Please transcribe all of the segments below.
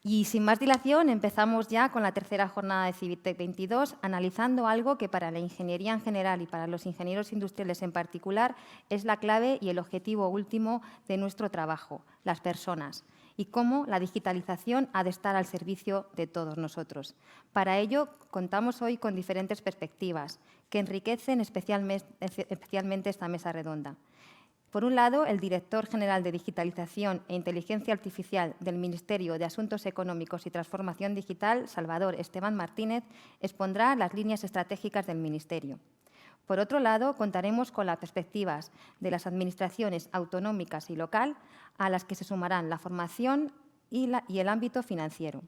Y sin más dilación, empezamos ya con la tercera jornada de Civitec 22, analizando algo que para la ingeniería en general y para los ingenieros industriales en particular es la clave y el objetivo último de nuestro trabajo, las personas, y cómo la digitalización ha de estar al servicio de todos nosotros. Para ello, contamos hoy con diferentes perspectivas que enriquecen especialmente esta mesa redonda. Por un lado, el director general de Digitalización e Inteligencia Artificial del Ministerio de Asuntos Económicos y Transformación Digital, Salvador Esteban Martínez, expondrá las líneas estratégicas del Ministerio. Por otro lado, contaremos con las perspectivas de las administraciones autonómicas y local, a las que se sumarán la formación y el ámbito financiero.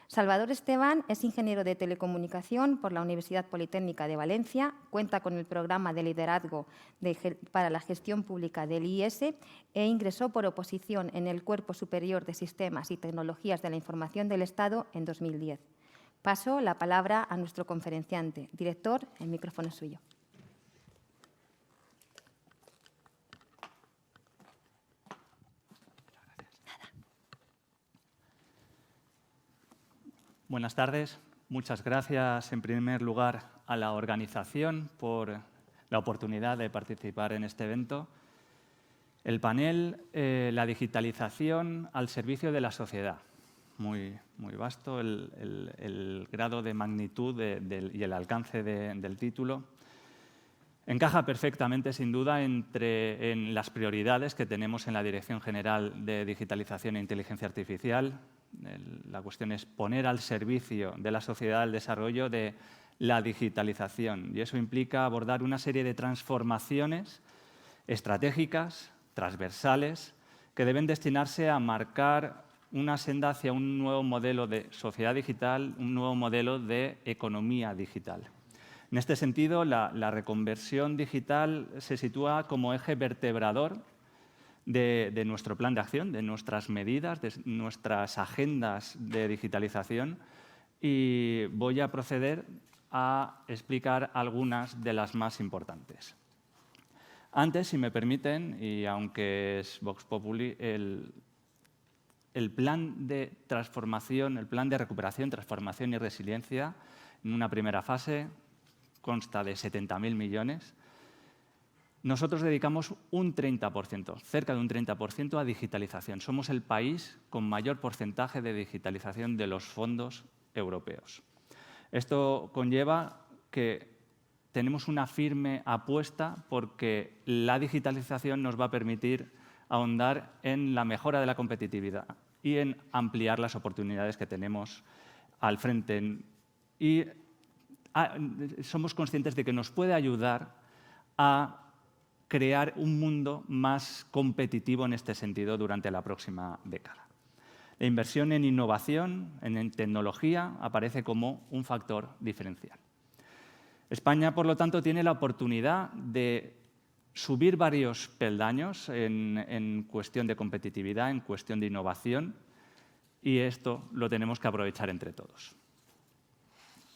Salvador Esteban es ingeniero de telecomunicación por la Universidad Politécnica de Valencia, cuenta con el programa de liderazgo para la gestión pública del IES e ingresó por oposición en el Cuerpo Superior de Sistemas y Tecnologías de la Información del Estado en 2010. Paso la palabra a nuestro conferenciante. Director, el micrófono es suyo. Buenas tardes. Muchas gracias, en primer lugar, a la organización por la oportunidad de participar en este evento. El panel, la digitalización al servicio de la sociedad. Muy vasto el grado de magnitud y el alcance del título. Encaja perfectamente, sin duda, en las prioridades que tenemos en la Dirección General de Digitalización e Inteligencia Artificial. La cuestión es poner al servicio de la sociedad el desarrollo de la digitalización, y eso implica abordar una serie de transformaciones estratégicas, transversales, que deben destinarse a marcar una senda hacia un nuevo modelo de sociedad digital, un nuevo modelo de economía digital. En este sentido, la reconversión digital se sitúa como eje vertebrador de nuestro plan de acción, de nuestras medidas, de nuestras agendas de digitalización, y voy a proceder a explicar algunas de las más importantes. Antes, si me permiten, y aunque es Vox Populi, el plan de transformación, el plan de recuperación, transformación y resiliencia, en una primera fase, consta de 70.000 millones. Nosotros dedicamos un 30%, cerca de un 30% a digitalización. Somos el país con mayor porcentaje de digitalización de los fondos europeos. Esto conlleva que tenemos una firme apuesta porque la digitalización nos va a permitir ahondar en la mejora de la competitividad y en ampliar las oportunidades que tenemos al frente. Y somos conscientes de que nos puede ayudar a crear un mundo más competitivo en este sentido durante la próxima década. La inversión en innovación, en tecnología, aparece como un factor diferencial. España, por lo tanto, tiene la oportunidad de subir varios peldaños en cuestión de competitividad, en cuestión de innovación, y esto lo tenemos que aprovechar entre todos.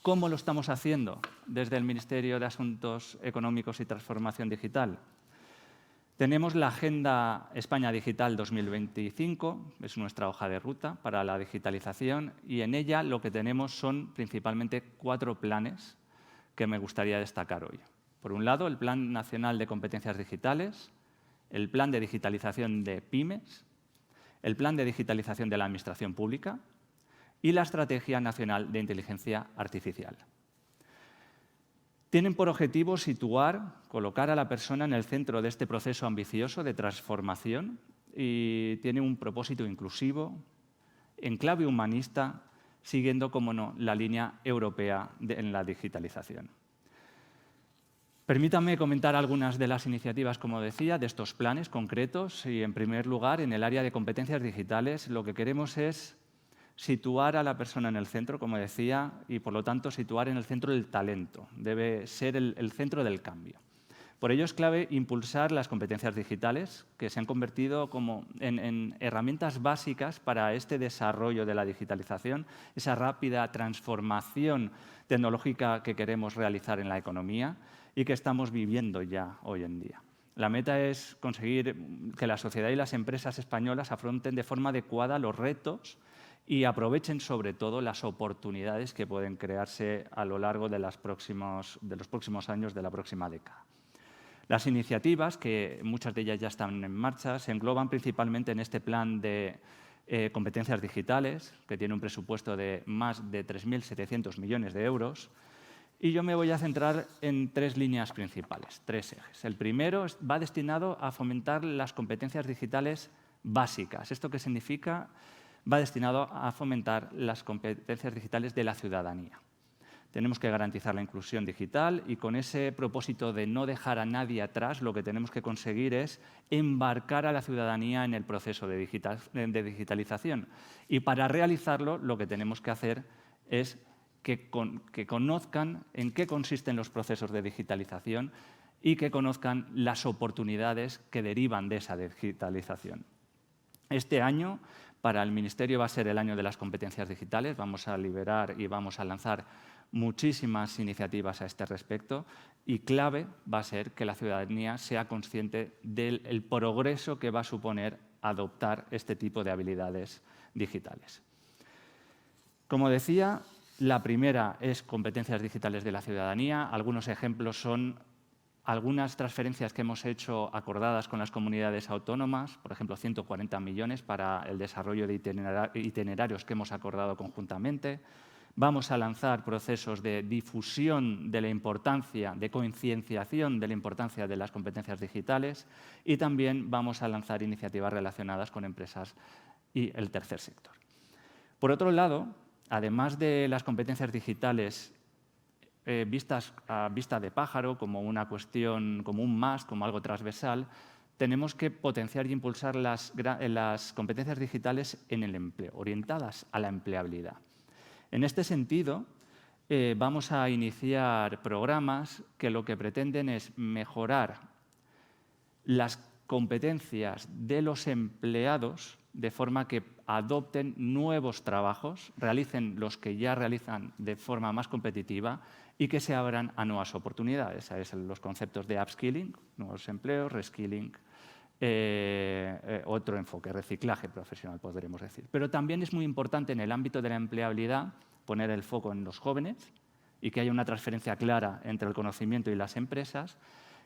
¿Cómo lo estamos haciendo desde el Ministerio de Asuntos Económicos y Transformación Digital? Tenemos la Agenda España Digital 2025, es nuestra hoja de ruta para la digitalización, y en ella lo que tenemos son principalmente 4 planes que me gustaría destacar hoy. Por un lado, el Plan Nacional de Competencias Digitales, el Plan de Digitalización de Pymes, el Plan de Digitalización de la Administración Pública y la Estrategia Nacional de Inteligencia Artificial. Tienen por objetivo colocar a la persona en el centro de este proceso ambicioso de transformación, y tiene un propósito inclusivo, en clave humanista, siguiendo, como no, la línea europea en la digitalización. Permítanme comentar algunas de las iniciativas, como decía, de estos planes concretos. Y, en primer lugar, en el área de competencias digitales, lo que queremos es situar a la persona en el centro, como decía, y, por lo tanto, situar en el centro el talento. Debe ser el centro del cambio. Por ello es clave impulsar las competencias digitales, que se han convertido en herramientas básicas para este desarrollo de la digitalización, esa rápida transformación tecnológica que queremos realizar en la economía y que estamos viviendo ya hoy en día. La meta es conseguir que la sociedad y las empresas españolas afronten de forma adecuada los retos y aprovechen sobre todo las oportunidades que pueden crearse a lo largo de los próximos años de la próxima década. Las iniciativas, que muchas de ellas ya están en marcha, se engloban principalmente en este plan de competencias digitales, que tiene un presupuesto de más de 3.700 millones de euros. Y yo me voy a centrar en 3 líneas principales, 3 ejes. El primero va destinado a fomentar las competencias digitales básicas. ¿Esto qué significa? Va destinado a fomentar las competencias digitales de la ciudadanía. Tenemos que garantizar la inclusión digital y con ese propósito de no dejar a nadie atrás, lo que tenemos que conseguir es embarcar a la ciudadanía en el proceso de digitalización. Y para realizarlo, lo que tenemos que hacer es que conozcan en qué consisten los procesos de digitalización y que conozcan las oportunidades que derivan de esa digitalización. Este año, para el Ministerio, va a ser el año de las competencias digitales. Vamos a liberar y vamos a lanzar muchísimas iniciativas a este respecto y clave va a ser que la ciudadanía sea consciente del progreso que va a suponer adoptar este tipo de habilidades digitales. Como decía, la primera es competencias digitales de la ciudadanía. Algunos ejemplos son algunas transferencias que hemos hecho acordadas con las comunidades autónomas, por ejemplo, 140 millones para el desarrollo de itinerarios que hemos acordado conjuntamente. Vamos a lanzar procesos de difusión de la importancia, de concienciación de la importancia de las competencias digitales y también vamos a lanzar iniciativas relacionadas con empresas y el tercer sector. Por otro lado, además de las competencias digitales vistas a vista de pájaro, como una cuestión, como un must, como algo transversal, tenemos que potenciar y impulsar las competencias digitales en el empleo, orientadas a la empleabilidad. En este sentido, vamos a iniciar programas que lo que pretenden es mejorar las competencias de los empleados de forma que adopten nuevos trabajos, realicen los que ya realizan de forma más competitiva y que se abran a nuevas oportunidades. Esos son los conceptos de upskilling, nuevos empleos, reskilling, otro enfoque, reciclaje profesional, podremos decir. Pero también es muy importante en el ámbito de la empleabilidad poner el foco en los jóvenes y que haya una transferencia clara entre el conocimiento y las empresas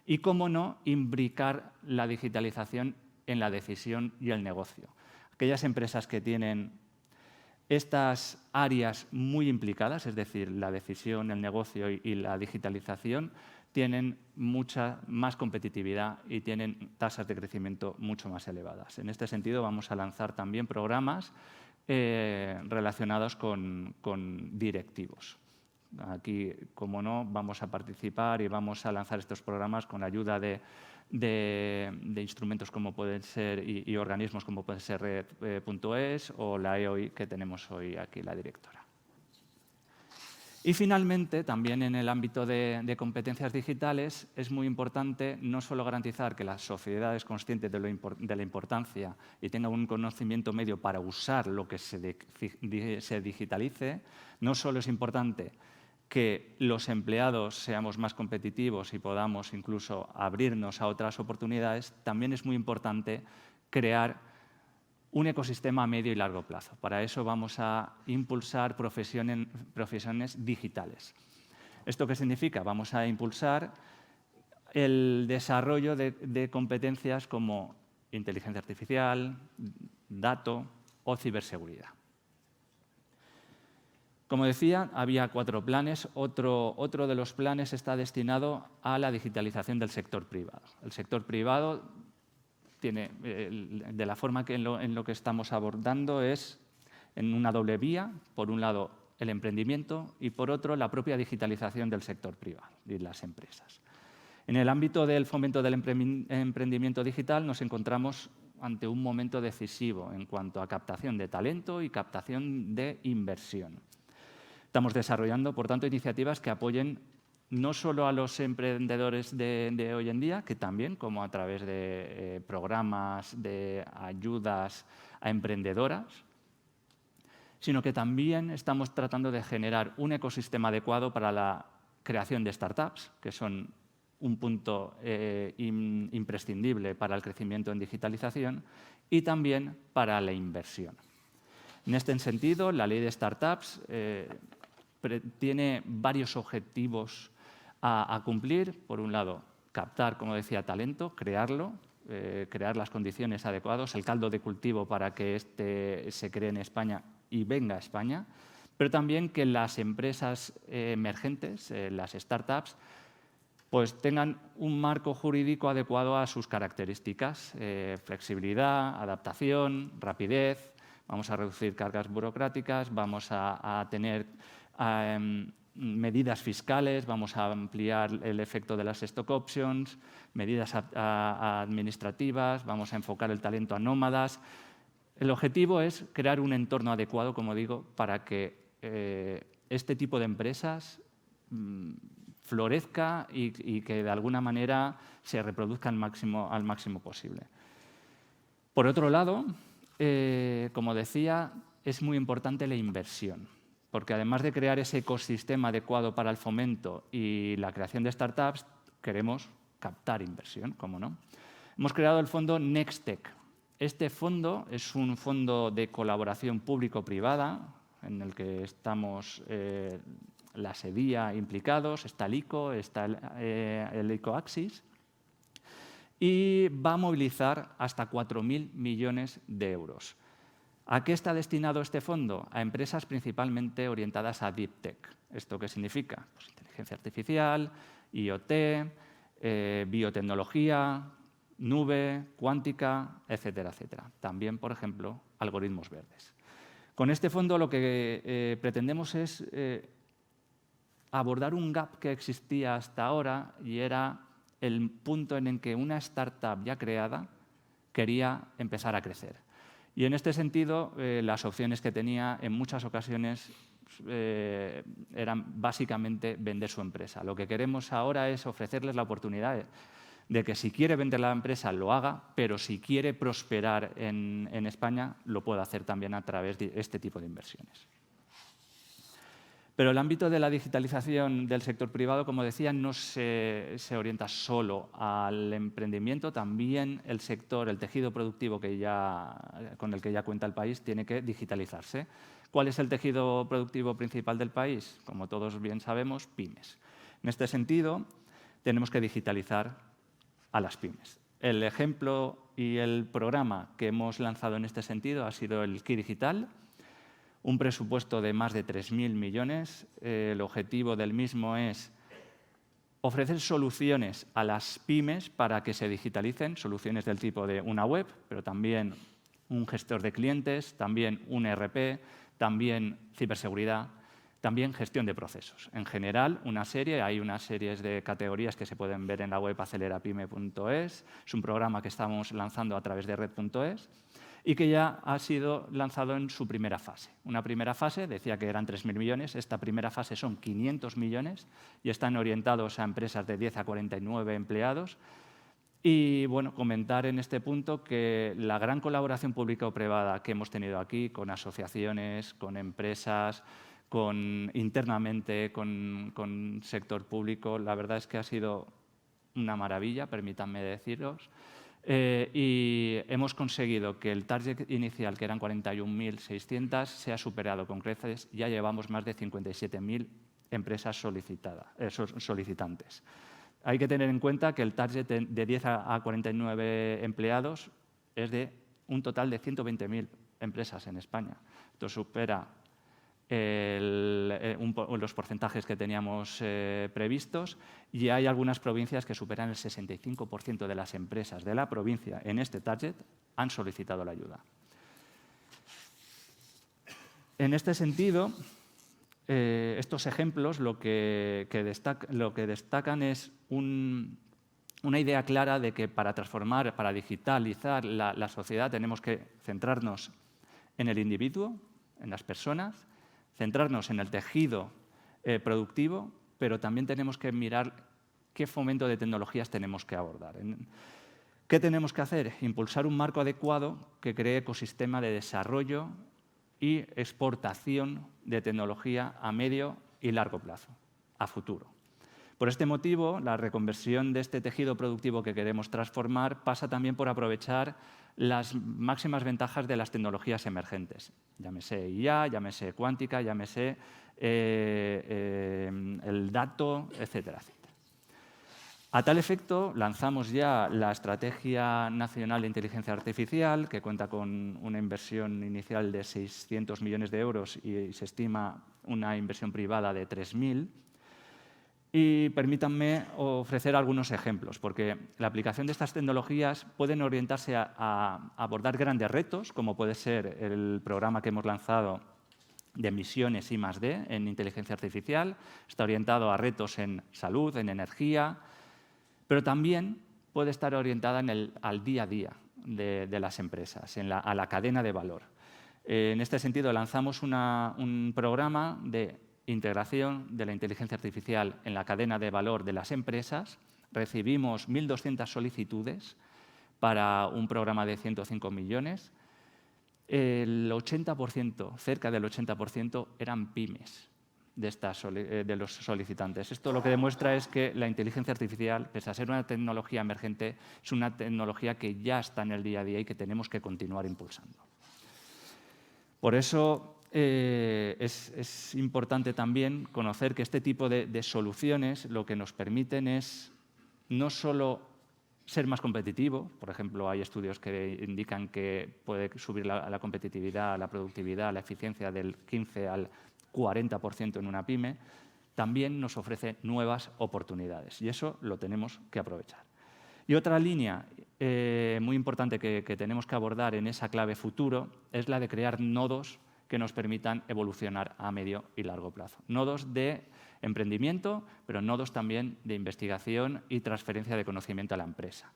y, cómo no, imbricar la digitalización en la decisión y el negocio. Aquellas empresas que tienen estas áreas muy implicadas, es decir, la decisión, el negocio y la digitalización, tienen mucha más competitividad y tienen tasas de crecimiento mucho más elevadas. En este sentido, vamos a lanzar también programas relacionados con directivos. Aquí, como no, vamos a participar y vamos a lanzar estos programas con ayuda de instrumentos como pueden ser y organismos como pueden ser Red.es o la EOI que tenemos hoy aquí la directora. Y finalmente, también en el ámbito de competencias digitales, es muy importante no solo garantizar que la sociedad es consciente de la importancia y tenga un conocimiento medio para usar lo que se digitalice, no solo es importante que los empleados seamos más competitivos y podamos incluso abrirnos a otras oportunidades, también es muy importante crear un ecosistema a medio y largo plazo. Para eso vamos a impulsar profesiones digitales. ¿Esto qué significa? Vamos a impulsar el desarrollo de competencias como inteligencia artificial, datos o ciberseguridad. Como decía, había 4 planes. Otro de los planes está destinado a la digitalización del sector privado. El sector privado tiene, de la forma que en lo que estamos abordando, es en una doble vía. Por un lado, el emprendimiento y, por otro, la propia digitalización del sector privado y las empresas. En el ámbito del fomento del emprendimiento digital nos encontramos ante un momento decisivo en cuanto a captación de talento y captación de inversión. Estamos desarrollando, por tanto, iniciativas que apoyen no solo a los emprendedores de hoy en día, que también, como a través de programas de ayudas a emprendedoras, sino que también estamos tratando de generar un ecosistema adecuado para la creación de startups, que son un punto imprescindible para el crecimiento en digitalización y también para la inversión. En este sentido, la ley de startups tiene varios objetivos a cumplir. Por un lado, captar, como decía, talento, crearlo, crear las condiciones adecuadas, el caldo de cultivo para que este se cree en España y venga a España, pero también que las empresas emergentes, las startups, pues tengan un marco jurídico adecuado a sus características, flexibilidad, adaptación, rapidez. Vamos a reducir cargas burocráticas, vamos a tener medidas fiscales, vamos a ampliar el efecto de las stock options, medidas administrativas, vamos a enfocar el talento a nómadas. El objetivo es crear un entorno adecuado, como digo, para que este tipo de empresas florezca y que de alguna manera se reproduzca al máximo posible. Por otro lado, como decía, es muy importante la inversión, porque además de crear ese ecosistema adecuado para el fomento y la creación de startups, queremos captar inversión, ¿cómo no? Hemos creado el fondo Nextech. Este fondo es un fondo de colaboración público-privada en el que estamos la SEDIA implicados, está el ICO, está el ICO Axis, y va a movilizar hasta 4.000 millones de euros. ¿A qué está destinado este fondo? A empresas principalmente orientadas a Deep Tech. ¿Esto qué significa? Pues inteligencia artificial, IoT, biotecnología, nube, cuántica, etcétera, etcétera. También, por ejemplo, algoritmos verdes. Con este fondo lo que pretendemos es abordar un gap que existía hasta ahora y era el punto en el que una startup ya creada quería empezar a crecer. Y en este sentido, las opciones que tenía en muchas ocasiones eran básicamente vender su empresa. Lo que queremos ahora es ofrecerles la oportunidad de que si quiere vender la empresa lo haga, pero si quiere prosperar en España lo pueda hacer también a través de este tipo de inversiones. Pero el ámbito de la digitalización del sector privado, como decía, no se orienta solo al emprendimiento, también el sector, el tejido productivo con el que ya cuenta el país tiene que digitalizarse. ¿Cuál es el tejido productivo principal del país? Como todos bien sabemos, pymes. En este sentido, tenemos que digitalizar a las pymes. El ejemplo y el programa que hemos lanzado en este sentido ha sido el Ki Digital, un presupuesto de más de 3.000 millones. El objetivo del mismo es ofrecer soluciones a las pymes para que se digitalicen, soluciones del tipo de una web, pero también un gestor de clientes, también un ERP, también ciberseguridad, también gestión de procesos. En general, hay unas series de categorías que se pueden ver en la web acelerapyme.es. Es un programa que estamos lanzando a través de red.es y que ya ha sido lanzado en su primera fase. Una primera fase, decía que eran 3.000 millones, esta primera fase son 500 millones y están orientados a empresas de 10 a 49 empleados. Y bueno, comentar en este punto que la gran colaboración público-privada que hemos tenido aquí con asociaciones, con empresas, internamente con sector público, la verdad es que ha sido una maravilla, permítanme deciros. Y hemos conseguido que el target inicial, que eran 41.600, sea superado con creces. Ya llevamos más de 57.000 empresas solicitantes. Hay que tener en cuenta que el target de 10 a 49 empleados es de un total de 120.000 empresas en España. Esto supera los porcentajes que teníamos previstos y hay algunas provincias que superan el 65% de las empresas de la provincia en este target han solicitado la ayuda. En este sentido, estos ejemplos lo que destacan es una idea clara de que para transformar, para digitalizar la sociedad tenemos que centrarnos en el individuo, en las personas, centrarnos en el tejido productivo, pero también tenemos que mirar qué fomento de tecnologías tenemos que abordar. ¿Qué tenemos que hacer? Impulsar un marco adecuado que cree ecosistema de desarrollo y exportación de tecnología a medio y largo plazo, a futuro. Por este motivo, la reconversión de este tejido productivo que queremos transformar pasa también por aprovechar las máximas ventajas de las tecnologías emergentes. Llámese IA, llámese cuántica, llámese el dato, etcétera, etcétera. A tal efecto, lanzamos ya la Estrategia Nacional de Inteligencia Artificial, que cuenta con una inversión inicial de 600 millones de euros y se estima una inversión privada de 3.000. Y permítanme ofrecer algunos ejemplos, porque la aplicación de estas tecnologías pueden orientarse a abordar grandes retos, como puede ser el programa que hemos lanzado de misiones I+D en inteligencia artificial. Está orientado a retos en salud, en energía, pero también puede estar orientada al día a día de las empresas, a la cadena de valor. En este sentido, lanzamos un programa de integración de la inteligencia artificial en la cadena de valor de las empresas. Recibimos 1.200 solicitudes para un programa de 105 millones. El 80%, cerca del 80%, eran pymes de los solicitantes. Esto lo que demuestra es que la inteligencia artificial, pese a ser una tecnología emergente, es una tecnología que ya está en el día a día y que tenemos que continuar impulsando. Por eso es importante también conocer que este tipo de soluciones lo que nos permiten es no solo ser más competitivo. Por ejemplo, hay estudios que indican que puede subir la competitividad, la productividad, la eficiencia del 15 al 40% en una pyme. También nos ofrece nuevas oportunidades y eso lo tenemos que aprovechar. Y otra línea muy importante que tenemos que abordar en esa clave futuro es la de crear nodos que nos permitan evolucionar a medio y largo plazo. Nodos de emprendimiento, pero nodos también de investigación y transferencia de conocimiento a la empresa.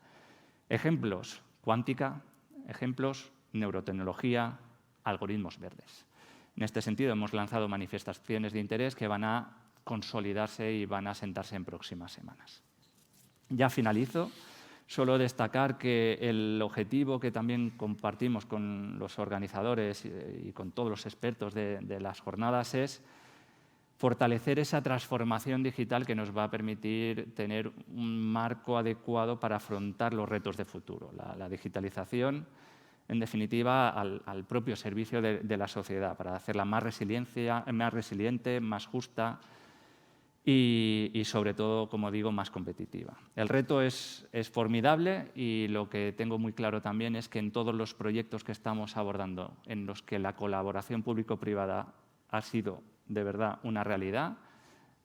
Ejemplos, cuántica, ejemplos, neurotecnología, algoritmos verdes. En este sentido, hemos lanzado manifestaciones de interés que van a consolidarse y van a sentarse en próximas semanas. Ya finalizo. Solo destacar que el objetivo que también compartimos con los organizadores y con todos los expertos de las jornadas es fortalecer esa transformación digital que nos va a permitir tener un marco adecuado para afrontar los retos de futuro. La digitalización, en definitiva, al propio servicio de la sociedad, para hacerla más resiliente, más justa y sobre todo, como digo, más competitiva. El reto es formidable y lo que tengo muy claro también es que en todos los proyectos que estamos abordando, en los que la colaboración público-privada ha sido de verdad una realidad,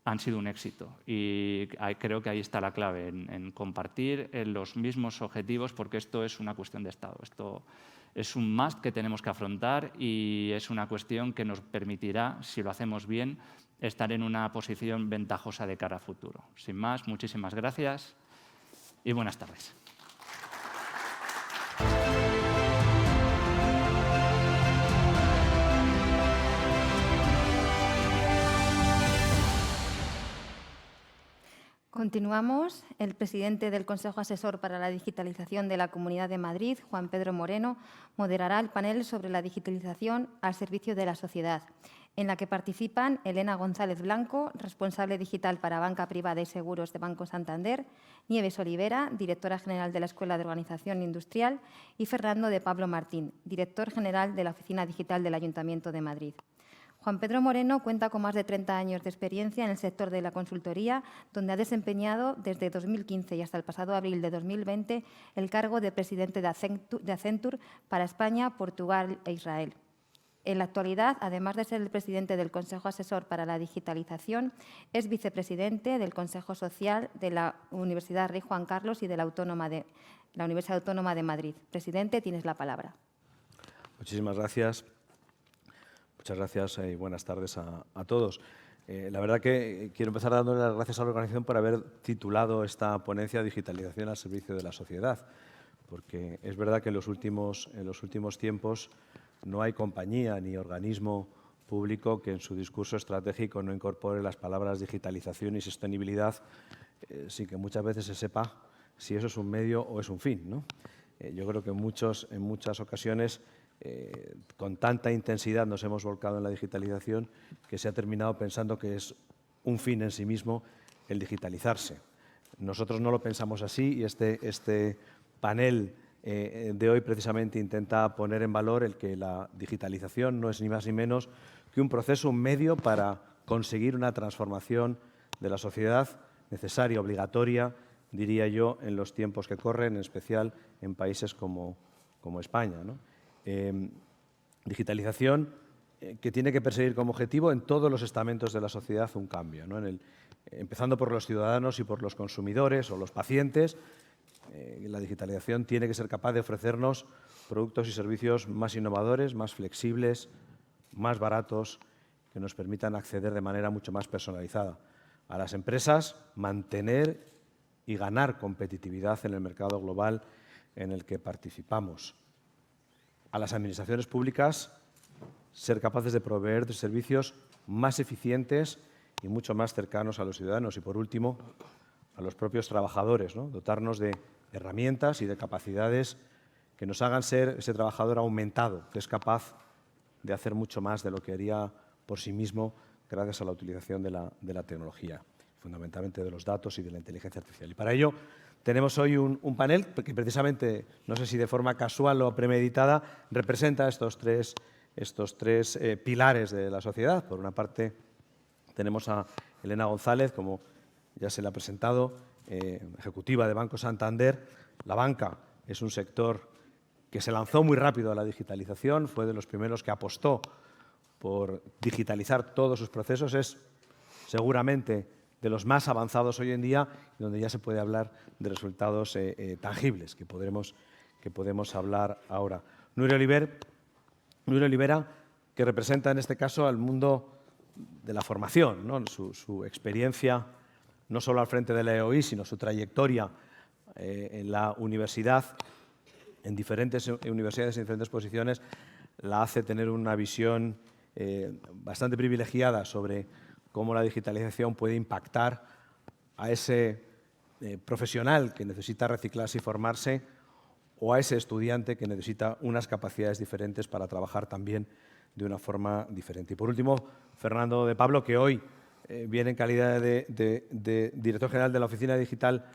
han sido un éxito. Y creo que ahí está la clave, en compartir los mismos objetivos, porque esto es una cuestión de Estado. Esto es un must que tenemos que afrontar y es una cuestión que nos permitirá, si lo hacemos bien, estar en una posición ventajosa de cara a futuro. Sin más, muchísimas gracias y buenas tardes. Continuamos. El presidente del Consejo Asesor para la Digitalización de la Comunidad de Madrid, Juan Pedro Moreno, moderará el panel sobre la digitalización al servicio de la sociedad, en la que participan Elena González Blanco, responsable digital para Banca Privada y Seguros de Banco Santander, Nieves Olivera, directora general de la Escuela de Organización Industrial, y Fernando de Pablo Martín, director general de la Oficina Digital del Ayuntamiento de Madrid. Juan Pedro Moreno cuenta con más de 30 años de experiencia en el sector de la consultoría, donde ha desempeñado desde 2015 y hasta el pasado abril de 2020 el cargo de presidente de Accenture para España, Portugal e Israel. En la actualidad, además de ser el presidente del Consejo Asesor para la Digitalización, es vicepresidente del Consejo Social de la Universidad Rey Juan Carlos y de la Universidad Autónoma de Madrid. Presidente, tienes la palabra. Muchísimas gracias. Muchas gracias y buenas tardes a todos. La verdad que quiero empezar dándole las gracias a la organización por haber titulado esta ponencia Digitalización al servicio de la sociedad, porque es verdad que en los últimos tiempos no hay compañía ni organismo público que en su discurso estratégico no incorpore las palabras digitalización y sostenibilidad sin que muchas veces se sepa si eso es un medio o es un fin, ¿no? Yo creo que en muchas ocasiones con tanta intensidad nos hemos volcado en la digitalización que se ha terminado pensando que es un fin en sí mismo el digitalizarse. Nosotros no lo pensamos así y este panel de hoy precisamente intenta poner en valor el que la digitalización no es ni más ni menos que un proceso, un medio para conseguir una transformación de la sociedad necesaria, obligatoria, diría yo, en los tiempos que corren, en especial en países como España, ¿no? Digitalización que tiene que perseguir como objetivo en todos los estamentos de la sociedad un cambio, ¿no? Empezando por los ciudadanos y por los consumidores o los pacientes. La digitalización tiene que ser capaz de ofrecernos productos y servicios más innovadores, más flexibles, más baratos, que nos permitan acceder de manera mucho más personalizada a las empresas, mantener y ganar competitividad en el mercado global en el que participamos. A las administraciones públicas, ser capaces de proveer de servicios más eficientes y mucho más cercanos a los ciudadanos. Y, por último, a los propios trabajadores, ¿no? Dotarnos de herramientas y de capacidades que nos hagan ser ese trabajador aumentado, que es capaz de hacer mucho más de lo que haría por sí mismo gracias a la utilización de la tecnología, fundamentalmente de los datos y de la inteligencia artificial. Y para ello tenemos hoy un panel que precisamente, no sé si de forma casual o premeditada, representa estos tres pilares de la sociedad. Por una parte tenemos a Elena González, como ya se le ha presentado, ejecutiva de Banco Santander. La banca es un sector que se lanzó muy rápido a la digitalización, fue de los primeros que apostó por digitalizar todos sus procesos, es seguramente de los más avanzados hoy en día, donde ya se puede hablar de resultados tangibles, que podemos hablar ahora. Nuria Olivera, que representa en este caso al mundo de la formación, ¿no? Su experiencia, no solo al frente de la EOI, sino su trayectoria en la universidad, en diferentes universidades, en diferentes posiciones, la hace tener una visión bastante privilegiada sobre cómo la digitalización puede impactar a ese profesional que necesita reciclarse y formarse, o a ese estudiante que necesita unas capacidades diferentes para trabajar también de una forma diferente. Y por último, Fernando de Pablo, que hoy viene en calidad de director general de la Oficina Digital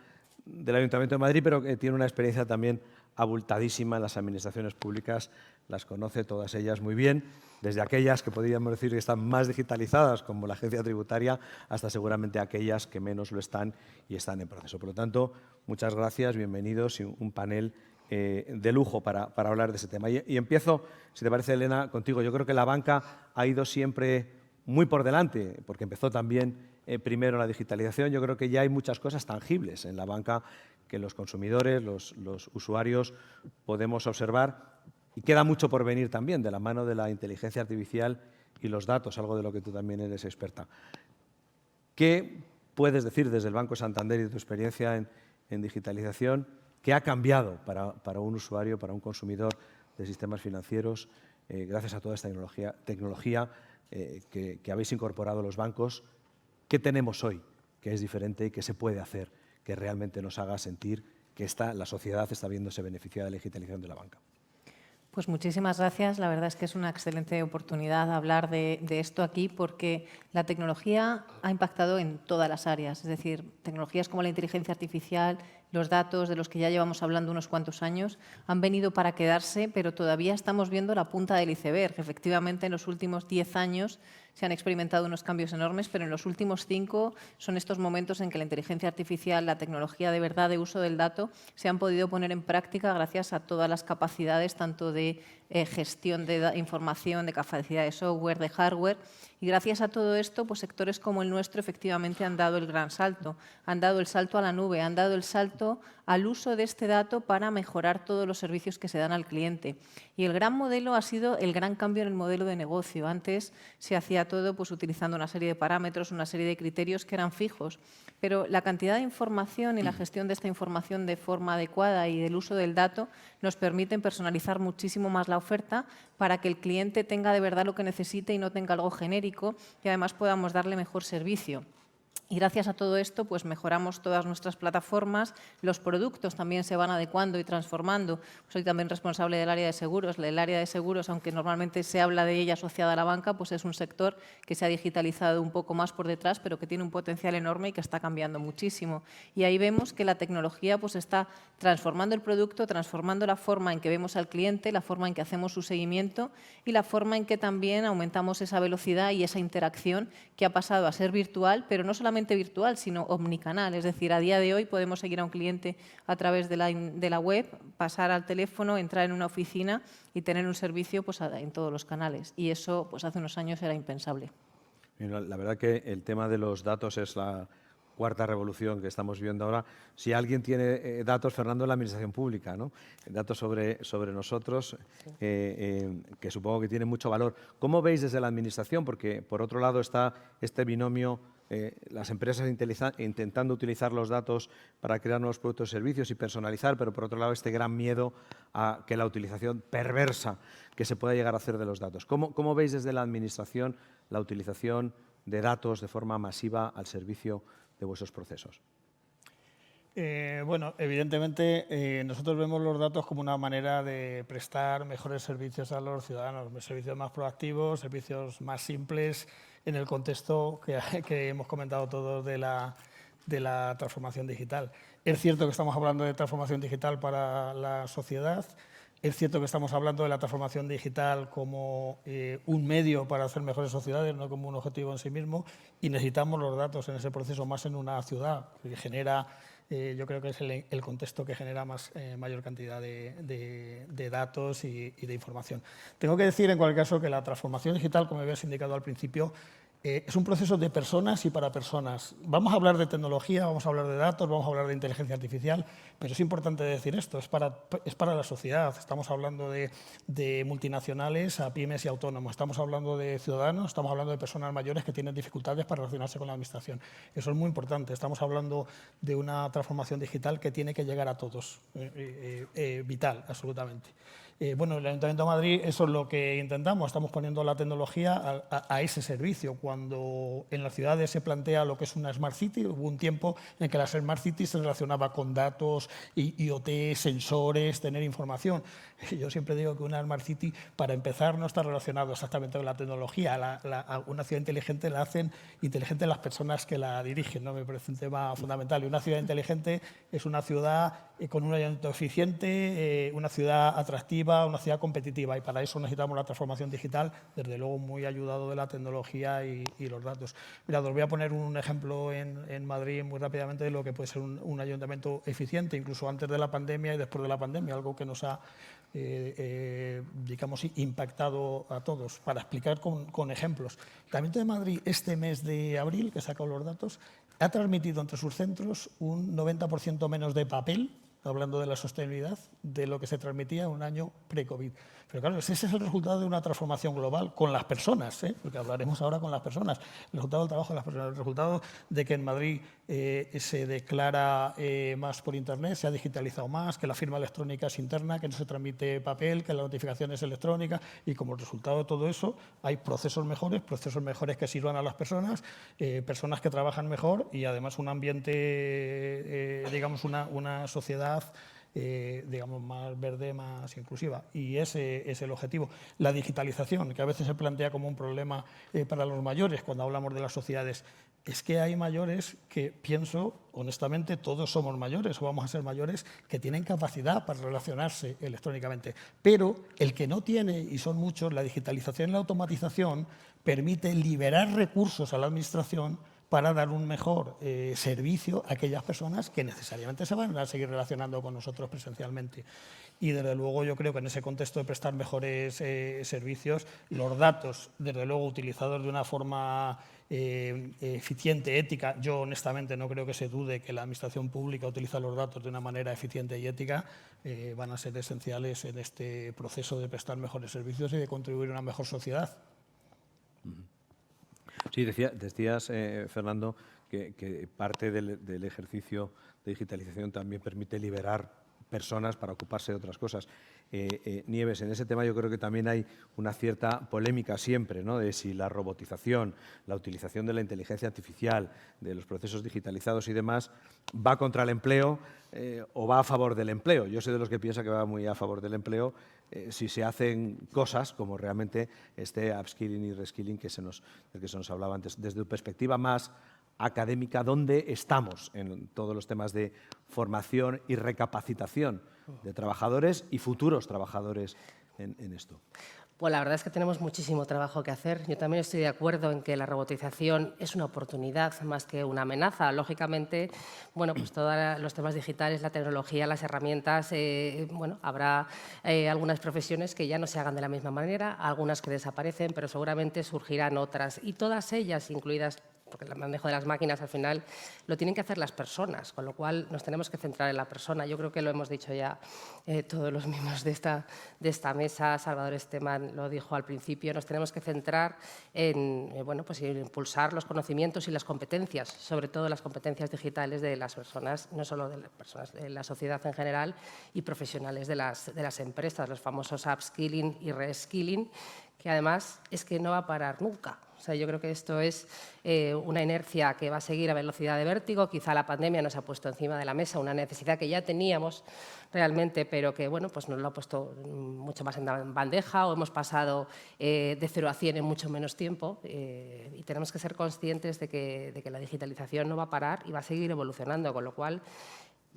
del Ayuntamiento de Madrid, pero que tiene una experiencia también abultadísima en las administraciones públicas, las conoce todas ellas muy bien, desde aquellas que podríamos decir que están más digitalizadas, como la agencia tributaria, hasta seguramente aquellas que menos lo están y están en proceso. Por lo tanto, muchas gracias, bienvenidos y un panel de lujo para hablar de ese tema. Y empiezo, si te parece, Elena, contigo. Yo creo que la banca ha ido siempre muy por delante, porque empezó también primero la digitalización. Yo creo que ya hay muchas cosas tangibles en la banca que los consumidores, los usuarios podemos observar, y queda mucho por venir también de la mano de la inteligencia artificial y los datos, algo de lo que tú también eres experta. ¿Qué puedes decir desde el Banco Santander y de tu experiencia en digitalización? ¿Qué ha cambiado para un usuario, para un consumidor de sistemas financieros, gracias a toda esta tecnología que habéis incorporado los bancos? ¿Qué tenemos hoy que es diferente y que se puede hacer que realmente nos haga sentir que la sociedad está viéndose beneficiada de la digitalización de la banca? Pues muchísimas gracias. La verdad es que es una excelente oportunidad hablar de esto aquí, porque la tecnología ha impactado en todas las áreas. Es decir, tecnologías como la inteligencia artificial, los datos de los que ya llevamos hablando unos cuantos años, han venido para quedarse, pero todavía estamos viendo la punta del iceberg. Efectivamente, en los últimos 10 años se han experimentado unos cambios enormes, pero en los últimos 5 son estos momentos en que la inteligencia artificial, la tecnología de verdad de uso del dato, se han podido poner en práctica gracias a todas las capacidades, tanto de gestión de información, de capacidad de software, de hardware. Y gracias a todo esto, pues sectores como el nuestro efectivamente han dado el gran salto. Han dado el salto a la nube, han dado el salto al uso de este dato para mejorar todos los servicios que se dan al cliente. Y el gran modelo ha sido el gran cambio en el modelo de negocio. Antes se hacía todo pues, utilizando una serie de parámetros, una serie de criterios que eran fijos. Pero la cantidad de información y la gestión de esta información de forma adecuada y del uso del dato nos permiten personalizar muchísimo más la oferta para que el cliente tenga de verdad lo que necesite y no tenga algo genérico, y además podamos darle mejor servicio. Y gracias a todo esto, pues mejoramos todas nuestras plataformas, los productos también se van adecuando y transformando. Soy también responsable del área de seguros. El área de seguros, aunque normalmente se habla de ella asociada a la banca, pues es un sector que se ha digitalizado un poco más por detrás, pero que tiene un potencial enorme y que está cambiando muchísimo. Y ahí vemos que la tecnología pues está transformando el producto, transformando la forma en que vemos al cliente, la forma en que hacemos su seguimiento y la forma en que también aumentamos esa velocidad y esa interacción que ha pasado a ser virtual, pero no solamente virtual, sino omnicanal. Es decir, a día de hoy podemos seguir a un cliente a través de la web, pasar al teléfono, entrar en una oficina y tener un servicio pues, en todos los canales. Y eso pues, hace unos años era impensable. La verdad que el tema de los datos es la cuarta revolución que estamos viviendo ahora. Si alguien tiene datos, Fernando, es la Administración Pública, ¿no? Datos sobre nosotros, que supongo que tienen mucho valor. ¿Cómo veis desde la Administración? Porque, por otro lado, está este binomio, las empresas intentando utilizar los datos para crear nuevos productos y servicios y personalizar, pero, por otro lado, este gran miedo a que la utilización perversa que se pueda llegar a hacer de los datos. ¿Cómo veis desde la Administración la utilización de datos de forma masiva al servicio de vuestros procesos? Bueno, evidentemente nosotros vemos los datos como una manera de prestar mejores servicios a los ciudadanos, servicios más proactivos, servicios más simples en el contexto que hemos comentado todos de la transformación digital. Es cierto que estamos hablando de transformación digital para la sociedad. Es cierto que estamos hablando de la transformación digital como un medio para hacer mejores sociedades, no como un objetivo en sí mismo, y necesitamos los datos en ese proceso, más en una ciudad que genera, yo creo que es el contexto que genera mayor cantidad de datos y de información. Tengo que decir, en cualquier caso, que la transformación digital, como habías indicado al principio, es un proceso de personas y para personas. Vamos a hablar de tecnología, vamos a hablar de datos, vamos a hablar de inteligencia artificial, pero es importante decir esto, es para la sociedad. Estamos hablando de multinacionales a pymes y autónomos, estamos hablando de ciudadanos, estamos hablando de personas mayores que tienen dificultades para relacionarse con la administración. Eso es muy importante. Estamos hablando de una transformación digital que tiene que llegar a todos, vital, absolutamente. Bueno, el Ayuntamiento de Madrid, eso es lo que intentamos. Estamos poniendo la tecnología a ese servicio. Cuando en las ciudades se plantea lo que es una Smart City, hubo un tiempo en que la Smart City se relacionaba con datos, IoT, sensores, tener información. Yo siempre digo que una Smart City, para empezar, no está relacionado exactamente con la tecnología. Una ciudad inteligente la hacen inteligente las personas que la dirigen, ¿no? Me parece un tema fundamental. Y una ciudad inteligente es una ciudad con un ayuntamiento eficiente, una ciudad atractiva, una ciudad competitiva, y para eso necesitamos la transformación digital, desde luego muy ayudado de la tecnología y los datos. Mirad, os voy a poner un ejemplo en Madrid muy rápidamente de lo que puede ser un ayuntamiento eficiente, incluso antes de la pandemia y después de la pandemia, algo que nos ha digamos, impactado a todos, para explicar con ejemplos. El Ayuntamiento de Madrid, este mes de abril, que he sacado los datos, ha transmitido entre sus centros un 90% menos de papel, hablando de la sostenibilidad, de lo que se transmitía en un año pre-COVID. Pero claro, ese es el resultado de una transformación global con las personas, porque hablaremos ahora con las personas, el resultado del trabajo de las personas, el resultado de que en Madrid se declara más por Internet, se ha digitalizado más, que la firma electrónica es interna, que no se transmite papel, que la notificación es electrónica, y como resultado de todo eso hay procesos mejores que sirvan a las personas, personas que trabajan mejor y además un ambiente, digamos, una sociedad digamos, más verde, más inclusiva. Y ese es el objetivo. La digitalización, que a veces se plantea como un problema para los mayores cuando hablamos de las sociedades, es que hay mayores que, pienso, honestamente, todos somos mayores o vamos a ser mayores, que tienen capacidad para relacionarse electrónicamente. Pero el que no tiene, y son muchos, la digitalización y la automatización permite liberar recursos a la administración para dar un mejor servicio a aquellas personas que necesariamente se van a seguir relacionando con nosotros presencialmente. Y desde luego yo creo que en ese contexto de prestar mejores servicios, los datos, desde luego utilizados de una forma eficiente, ética, yo honestamente no creo que se dude que la administración pública utiliza los datos de una manera eficiente y ética, van a ser esenciales en este proceso de prestar mejores servicios y de contribuir a una mejor sociedad. Sí, decías, Fernando, que parte del ejercicio de digitalización también permite liberar personas para ocuparse de otras cosas. Nieves, en ese tema yo creo que también hay una cierta polémica siempre, ¿no?, de si la robotización, la utilización de la inteligencia artificial, de los procesos digitalizados y demás, va contra el empleo o va a favor del empleo. Yo soy de los que piensa que va muy a favor del empleo si se hacen cosas como realmente este upskilling y reskilling del que se nos hablaba antes. Desde tu perspectiva más académica, ¿dónde estamos en todos los temas de formación y recapacitación de trabajadores y futuros trabajadores en esto? Pues la verdad es que tenemos muchísimo trabajo que hacer. Yo también estoy de acuerdo en que la robotización es una oportunidad más que una amenaza. Lógicamente, bueno, pues todos los temas digitales, la tecnología, las herramientas, bueno, habrá algunas profesiones que ya no se hagan de la misma manera, algunas que desaparecen, pero seguramente surgirán otras. Y todas ellas, incluidas, porque el manejo de las máquinas al final lo tienen que hacer las personas, con lo cual nos tenemos que centrar en la persona. Yo creo que lo hemos dicho ya todos los miembros de esta mesa. Salvador Esteban lo dijo al principio, nos tenemos que centrar en bueno, pues en impulsar los conocimientos y las competencias, sobre todo las competencias digitales de las personas, no solo de las personas, de la sociedad en general y profesionales de las empresas, los famosos upskilling y reskilling, que además es que no va a parar nunca. O sea, yo creo que esto es una inercia que va a seguir a velocidad de vértigo. Quizá la pandemia nos ha puesto encima de la mesa una necesidad que ya teníamos realmente, pero que bueno, pues nos lo ha puesto mucho más en bandeja, o hemos pasado de 0 a 100 en mucho menos tiempo, y tenemos que ser conscientes de que la digitalización no va a parar y va a seguir evolucionando, con lo cual,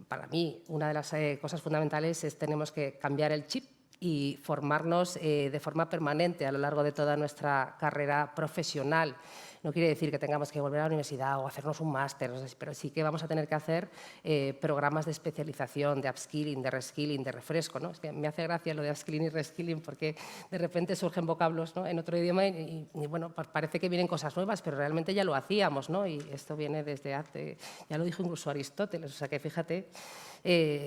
para mí, una de las cosas fundamentales es que tenemos que cambiar el chip y formarnos de forma permanente a lo largo de toda nuestra carrera profesional. No quiere decir que tengamos que volver a la universidad o hacernos un máster, pero sí que vamos a tener que hacer programas de especialización, de upskilling, de reskilling, de refresco, ¿no? Es que me hace gracia lo de upskilling y reskilling porque de repente surgen vocablos, ¿no?, en otro idioma y bueno, parece que vienen cosas nuevas, pero realmente ya lo hacíamos, ¿no? Y esto viene desde hace, ya lo dijo incluso Aristóteles, o sea que fíjate,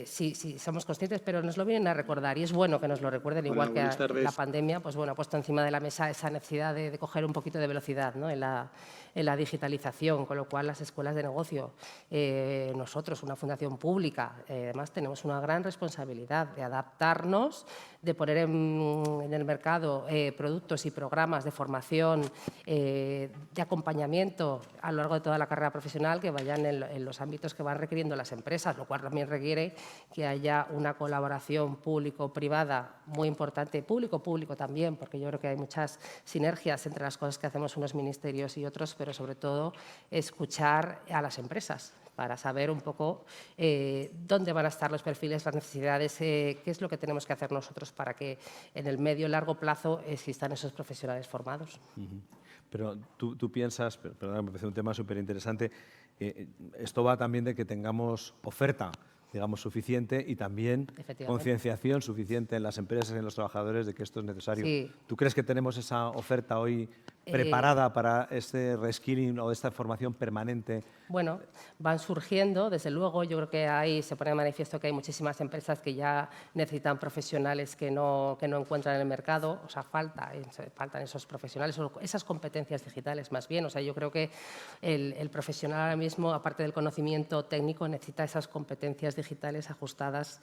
sí, somos conscientes, pero nos lo vienen a recordar y es bueno que nos lo recuerden, igual que la pandemia, pues bueno, ha puesto encima de la mesa esa necesidad de coger un poquito de velocidad, ¿no?, en la digitalización, con lo cual las escuelas de negocio, nosotros, una fundación pública, además tenemos una gran responsabilidad de adaptarnos, de poner en el mercado productos y programas de formación, de acompañamiento a lo largo de toda la carrera profesional que vayan en los ámbitos que van requiriendo las empresas, lo cual también requiere que haya una colaboración público-privada muy importante, público-público también, porque yo creo que hay muchas sinergias entre las cosas que hacemos unos ministerios y otros, pero sobre todo escuchar a las empresas para saber un poco dónde van a estar los perfiles, las necesidades, qué es lo que tenemos que hacer nosotros para que en el medio y largo plazo existan esos profesionales formados. Pero tú piensas, perdón, me parece un tema súper interesante, esto va también de que tengamos oferta, digamos, suficiente y también concienciación suficiente en las empresas y en los trabajadores de que esto es necesario. Sí. ¿Tú crees que tenemos esa oferta hoy preparada para este reskilling o esta formación permanente? Bueno, van surgiendo, desde luego. Yo creo que ahí se pone de manifiesto que hay muchísimas empresas que ya necesitan profesionales que no encuentran en el mercado. O sea, faltan esos profesionales, o esas competencias digitales más bien. O sea, yo creo que el profesional ahora mismo, aparte del conocimiento técnico, necesita esas competencias digitales ajustadas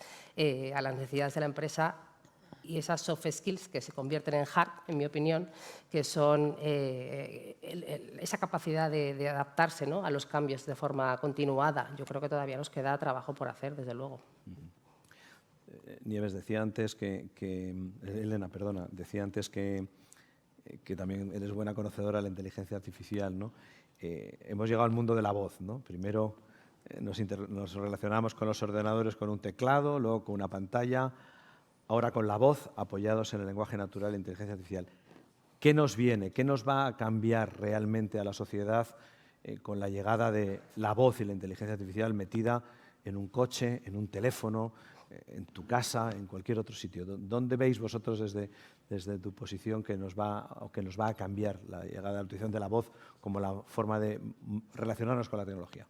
a las necesidades de la empresa, y esas soft skills que se convierten en hard, en mi opinión, que son esa capacidad de adaptarse, ¿no?, a los cambios de forma continuada. Yo creo que todavía nos queda trabajo por hacer, desde luego. Nieves decía antes Elena, perdona, decía antes que también eres buena conocedora de la inteligencia artificial, ¿no? Hemos llegado al mundo de la voz, ¿no? Primero nos relacionamos con los ordenadores con un teclado, luego con una pantalla, ahora con la voz, apoyados en el lenguaje natural e inteligencia artificial. ¿Qué nos viene? ¿Qué nos va a cambiar realmente a la sociedad con la llegada de la voz y la inteligencia artificial metida en un coche, en un teléfono, en tu casa, en cualquier otro sitio? ¿Dónde veis vosotros desde tu posición que nos va a cambiar la llegada de la utilización de la voz como la forma de relacionarnos con la tecnología?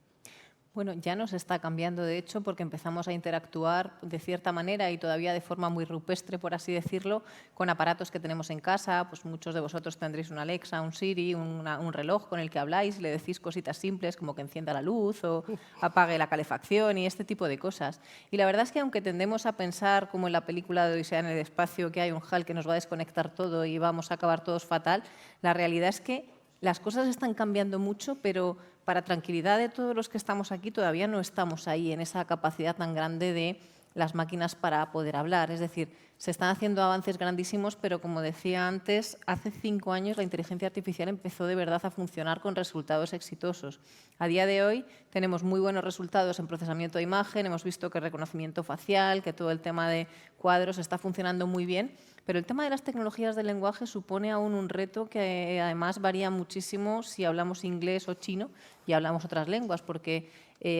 Bueno, ya nos está cambiando, de hecho, porque empezamos a interactuar de cierta manera y todavía de forma muy rupestre, por así decirlo, con aparatos que tenemos en casa. Pues muchos de vosotros tendréis un Alexa, un Siri, un reloj con el que habláis y le decís cositas simples como que encienda la luz o apague la calefacción y este tipo de cosas. Y la verdad es que aunque tendemos a pensar, como en la película de Odisea en el espacio, que hay un HAL que nos va a desconectar todo y vamos a acabar todos fatal, la realidad es que las cosas están cambiando mucho, pero para tranquilidad de todos los que estamos aquí, todavía no estamos ahí en esa capacidad tan grande de las máquinas para poder hablar. Es decir, se están haciendo avances grandísimos, pero como decía antes, hace 5 años la inteligencia artificial empezó de verdad a funcionar con resultados exitosos. A día de hoy tenemos muy buenos resultados en procesamiento de imagen, hemos visto que reconocimiento facial, que todo el tema de cuadros está funcionando muy bien, pero el tema de las tecnologías del lenguaje supone aún un reto que además varía muchísimo si hablamos inglés o chino y hablamos otras lenguas, porque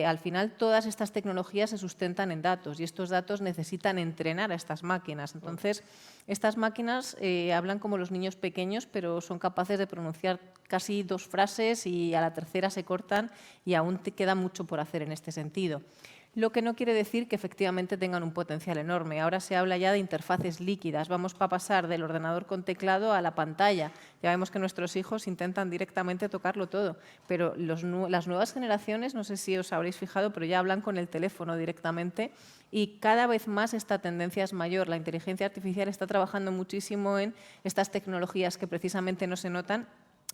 al final todas estas tecnologías se sustentan en datos y estos datos necesitan entrenar a estas máquinas. Entonces, estas máquinas hablan como los niños pequeños, pero son capaces de pronunciar casi 2 frases y a la tercera se cortan y aún te queda mucho por hacer en este sentido. Lo que no quiere decir que efectivamente tengan un potencial enorme. Ahora se habla ya de interfaces líquidas. Vamos a pasar del ordenador con teclado a la pantalla. Ya vemos que nuestros hijos intentan directamente tocarlo todo, pero las nuevas generaciones, no sé si os habréis fijado, pero ya hablan con el teléfono directamente y cada vez más esta tendencia es mayor. La inteligencia artificial está trabajando muchísimo en estas tecnologías que precisamente no se notan,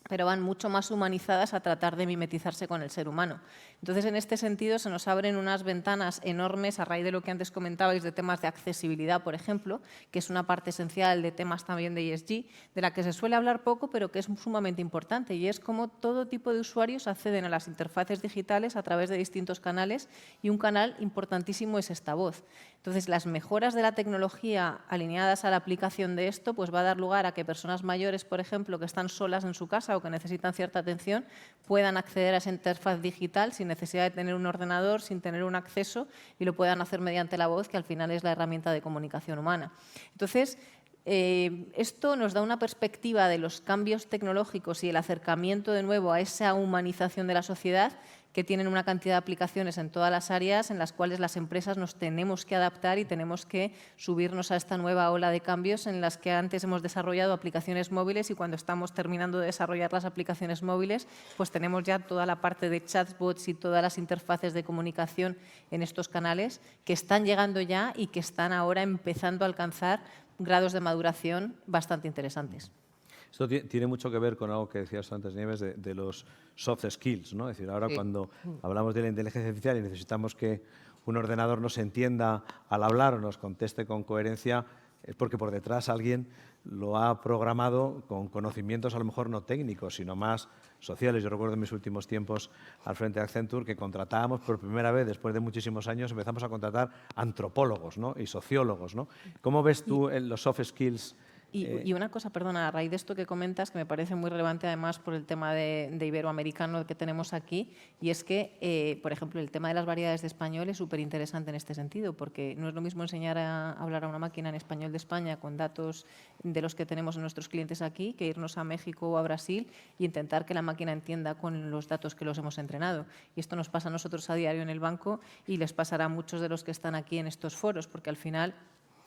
pero van mucho más humanizadas a tratar de mimetizarse con el ser humano. Entonces, en este sentido, se nos abren unas ventanas enormes a raíz de lo que antes comentabais de temas de accesibilidad, por ejemplo, que es una parte esencial de temas también de ESG, de la que se suele hablar poco, pero que es sumamente importante, y es cómo todo tipo de usuarios acceden a las interfaces digitales a través de distintos canales, y un canal importantísimo es esta voz. Entonces, las mejoras de la tecnología alineadas a la aplicación de esto pues va a dar lugar a que personas mayores, por ejemplo, que están solas en su casa o que necesitan cierta atención, puedan acceder a esa interfaz digital sin necesidad de tener un ordenador, sin tener un acceso, y lo puedan hacer mediante la voz, que al final es la herramienta de comunicación humana. Entonces, esto nos da una perspectiva de los cambios tecnológicos y el acercamiento de nuevo a esa humanización de la sociedad, que tienen una cantidad de aplicaciones en todas las áreas en las cuales las empresas nos tenemos que adaptar y tenemos que subirnos a esta nueva ola de cambios en las que antes hemos desarrollado aplicaciones móviles y cuando estamos terminando de desarrollar las aplicaciones móviles, pues tenemos ya toda la parte de chatbots y todas las interfaces de comunicación en estos canales que están llegando ya y que están ahora empezando a alcanzar grados de maduración bastante interesantes. Esto tiene mucho que ver con algo que decías antes, Nieves, de los soft skills, ¿no? Es decir, ahora cuando hablamos de la inteligencia artificial y necesitamos que un ordenador nos entienda al hablar o nos conteste con coherencia, es porque por detrás alguien lo ha programado con conocimientos a lo mejor no técnicos, sino más sociales. Yo recuerdo en mis últimos tiempos al frente de Accenture que contratábamos por primera vez, después de muchísimos años, empezamos a contratar antropólogos, ¿no? Y sociólogos, ¿no? ¿Cómo ves tú los soft skills? Y una cosa, perdona, a raíz de esto que comentas, que me parece muy relevante además por el tema de iberoamericano que tenemos aquí, y es que, por ejemplo, el tema de las variedades de español es súper interesante en este sentido, porque no es lo mismo enseñar a hablar a una máquina en español de España con datos de los que tenemos en nuestros clientes aquí, que irnos a México o a Brasil e intentar que la máquina entienda con los datos que los hemos entrenado. Y esto nos pasa a nosotros a diario en el banco y les pasará a muchos de los que están aquí en estos foros, porque al final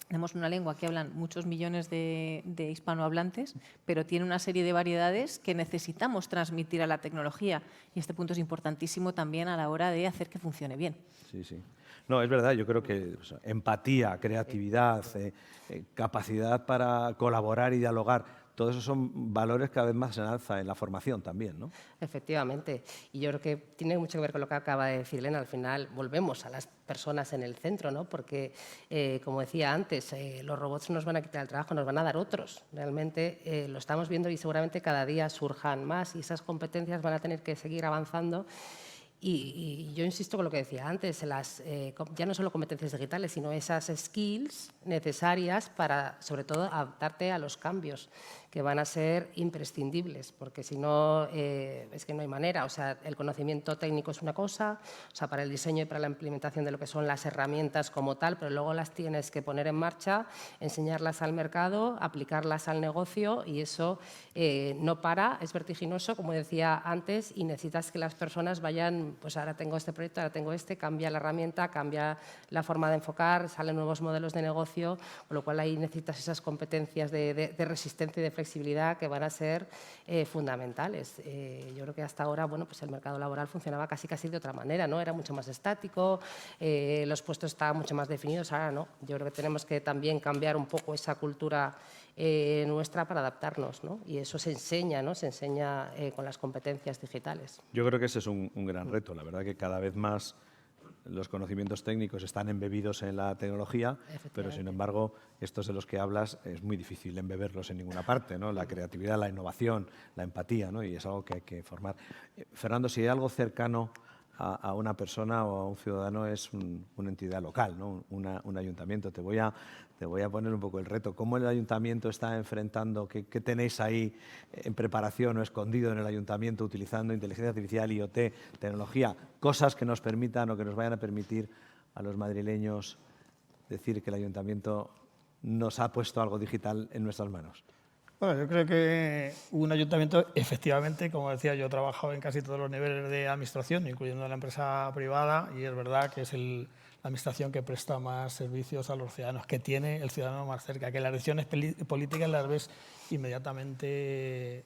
tenemos una lengua que hablan muchos millones de hispanohablantes, pero tiene una serie de variedades que necesitamos transmitir a la tecnología. Y este punto es importantísimo también a la hora de hacer que funcione bien. Sí, sí. No, es verdad, yo creo que empatía, creatividad, capacidad para colaborar y dialogar, todos esos son valores cada vez más en alza en la formación también, ¿no? Efectivamente. Y yo creo que tiene mucho que ver con lo que acaba de decir Elena. Al final volvemos a las personas en el centro, ¿no? Porque, como decía antes, los robots nos van a quitar el trabajo, nos van a dar otros. Realmente lo estamos viendo y seguramente cada día surjan más y esas competencias van a tener que seguir avanzando. Y yo insisto con lo que decía antes, ya no solo competencias digitales, sino esas skills necesarias para, sobre todo, adaptarte a los cambios que van a ser imprescindibles, porque si no, es que no hay manera. O sea, el conocimiento técnico es una cosa, o sea, para el diseño y para la implementación de lo que son las herramientas como tal, pero luego las tienes que poner en marcha, enseñarlas al mercado, aplicarlas al negocio, y eso no para, es vertiginoso, como decía antes, y necesitas que las personas vayan, pues ahora tengo este proyecto, ahora tengo este, cambia la herramienta, cambia la forma de enfocar, salen nuevos modelos de negocio, con lo cual ahí necesitas esas competencias de resistencia y de flexibilidad que van a ser fundamentales. Yo creo que hasta ahora, bueno, pues el mercado laboral funcionaba casi de otra manera, ¿no? Era mucho más estático, los puestos estaban mucho más definidos, ahora no. Yo creo que tenemos que también cambiar un poco esa cultura nuestra para adaptarnos, ¿no? Y eso se enseña, ¿no? Se enseña con las competencias digitales. Yo creo que ese es un gran reto. La verdad que cada vez más los conocimientos técnicos están embebidos en la tecnología, pero sin embargo, estos de los que hablas es muy difícil embeberlos en ninguna parte, ¿no? La creatividad, la innovación, la empatía, ¿no? Y es algo que hay que formar. Fernando, si hay algo cercano a una persona o a un ciudadano, es una entidad local, ¿no? Un ayuntamiento. Te voy a poner un poco el reto. ¿Cómo el ayuntamiento está enfrentando? ¿Qué tenéis ahí en preparación o escondido en el ayuntamiento utilizando inteligencia artificial, IoT, tecnología? Cosas que nos permitan o que nos vayan a permitir a los madrileños decir que el ayuntamiento nos ha puesto algo digital en nuestras manos. Bueno, yo creo que un ayuntamiento, efectivamente, como decía, yo he trabajado en casi todos los niveles de administración, incluyendo la empresa privada, y es verdad que es la administración que presta más servicios a los ciudadanos, que tiene el ciudadano más cerca, que las decisiones políticas las ves inmediatamente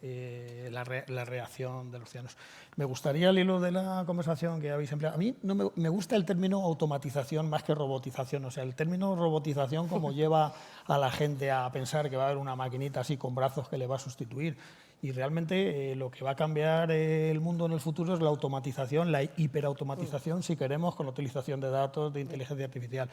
la reacción de los ciudadanos. Me gustaría, al hilo de la conversación que habéis empleado, a mí no me gusta el término automatización más que robotización. O sea, el término robotización como lleva a la gente a pensar que va a haber una maquinita así con brazos que le va a sustituir. Y realmente lo que va a cambiar el mundo en el futuro es la automatización, la hiperautomatización, si queremos, con la utilización de datos, de inteligencia artificial.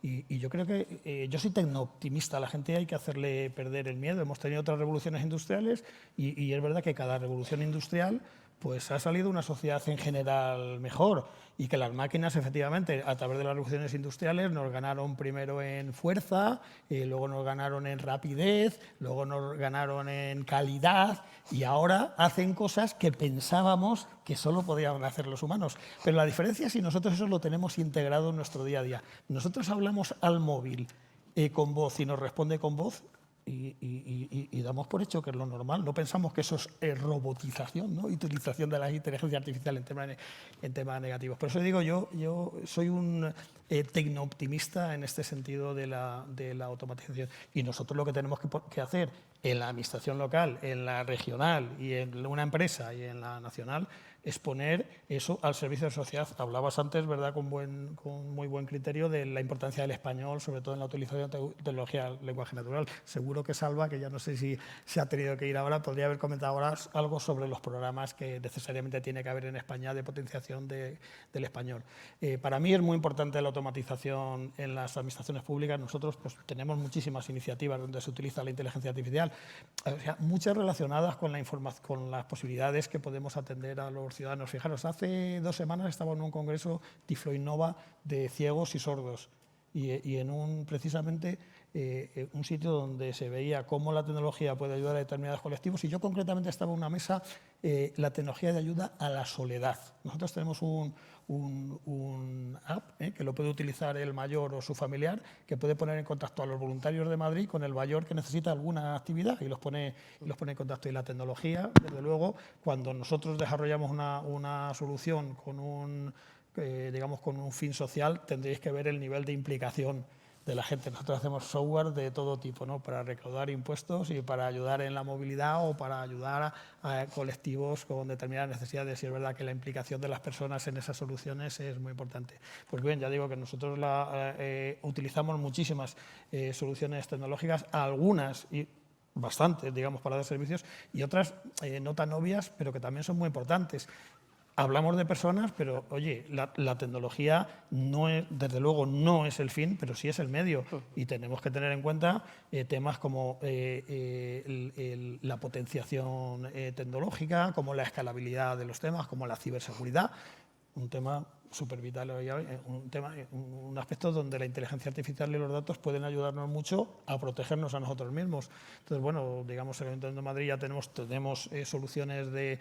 Y yo creo que yo soy tecnooptimista, a la gente hay que hacerle perder el miedo. Hemos tenido otras revoluciones industriales y es verdad que cada revolución industrial pues ha salido una sociedad en general mejor, y que las máquinas, efectivamente, a través de las revoluciones industriales nos ganaron primero en fuerza, luego nos ganaron en rapidez, luego nos ganaron en calidad, y ahora hacen cosas que pensábamos que solo podían hacer los humanos. Pero la diferencia es si nosotros eso lo tenemos integrado en nuestro día a día. Nosotros hablamos al móvil con voz y nos responde con voz, y damos por hecho que es lo normal. No pensamos que eso es robotización, ¿no? Utilización de la inteligencia artificial en temas negativos. Por eso digo, yo soy un tecnooptimista en este sentido de la automatización. Y nosotros lo que tenemos que hacer en la administración local, en la regional y en una empresa y en la nacional es poner eso al servicio de la sociedad. Hablabas antes, ¿verdad?, con muy buen criterio, de la importancia del español, sobre todo en la utilización de tecnología del lenguaje natural. Seguro que Salva, que ya no sé si se ha tenido que ir ahora, podría haber comentado ahora algo sobre los programas que necesariamente tiene que haber en España de potenciación del español. Para mí es muy importante la automatización en las administraciones públicas. Nosotros pues, tenemos muchísimas iniciativas donde se utiliza la inteligencia artificial, o sea, muchas relacionadas con las posibilidades que podemos atender a los ciudadanos. Fijaros, hace 2 semanas estaba en un congreso Tifloinnova de ciegos y sordos, y en precisamente un sitio donde se veía cómo la tecnología puede ayudar a determinados colectivos, y yo concretamente estaba en una mesa, la tecnología de ayuda a la soledad. Nosotros tenemos un app que lo puede utilizar el mayor o su familiar, que puede poner en contacto a los voluntarios de Madrid con el mayor que necesita alguna actividad, y los pone en contacto. Y la tecnología, desde luego, cuando nosotros desarrollamos una solución con digamos, con un fin social, tendréis que ver el nivel de implicación de la gente. Nosotros hacemos software de todo tipo, ¿no?, para recaudar impuestos y para ayudar en la movilidad o para ayudar a colectivos con determinadas necesidades. Y es verdad que la implicación de las personas en esas soluciones es muy importante. Pues bien, ya digo que nosotros utilizamos muchísimas soluciones tecnológicas, algunas y bastantes, digamos, para dar servicios, y otras no tan obvias, pero que también son muy importantes. Hablamos de personas, pero oye, la tecnología desde luego no es el fin, pero sí es el medio. Y tenemos que tener en cuenta temas como la potenciación tecnológica, como la escalabilidad de los temas, como la ciberseguridad. Un tema súper vital hoy, un aspecto donde la inteligencia artificial y los datos pueden ayudarnos mucho a protegernos a nosotros mismos. Entonces, bueno, digamos, en el Ayuntamiento de Madrid ya tenemos soluciones de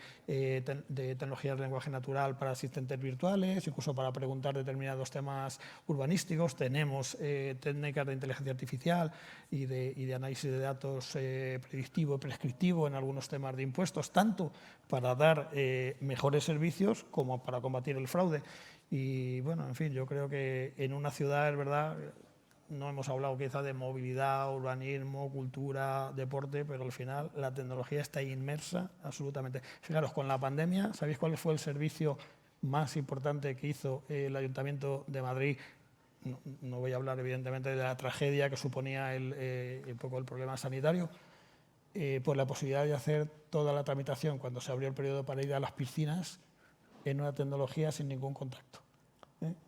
tecnologías de lenguaje natural para asistentes virtuales, incluso para preguntar determinados temas urbanísticos. Tenemos técnicas de inteligencia artificial y de análisis de datos predictivo y prescriptivo en algunos temas de impuestos, tanto para dar mejores servicios como para combatir el fraude. Y bueno, en fin, yo creo que en una ciudad, es verdad, no hemos hablado quizá de movilidad, urbanismo, cultura, deporte, pero al final la tecnología está inmersa absolutamente. Fijaros, con la pandemia, ¿sabéis cuál fue el servicio más importante que hizo el Ayuntamiento de Madrid? No voy a hablar evidentemente de la tragedia que suponía un poco el problema sanitario, pues la posibilidad de hacer toda la tramitación cuando se abrió el periodo para ir a las piscinas en una tecnología sin ningún contacto.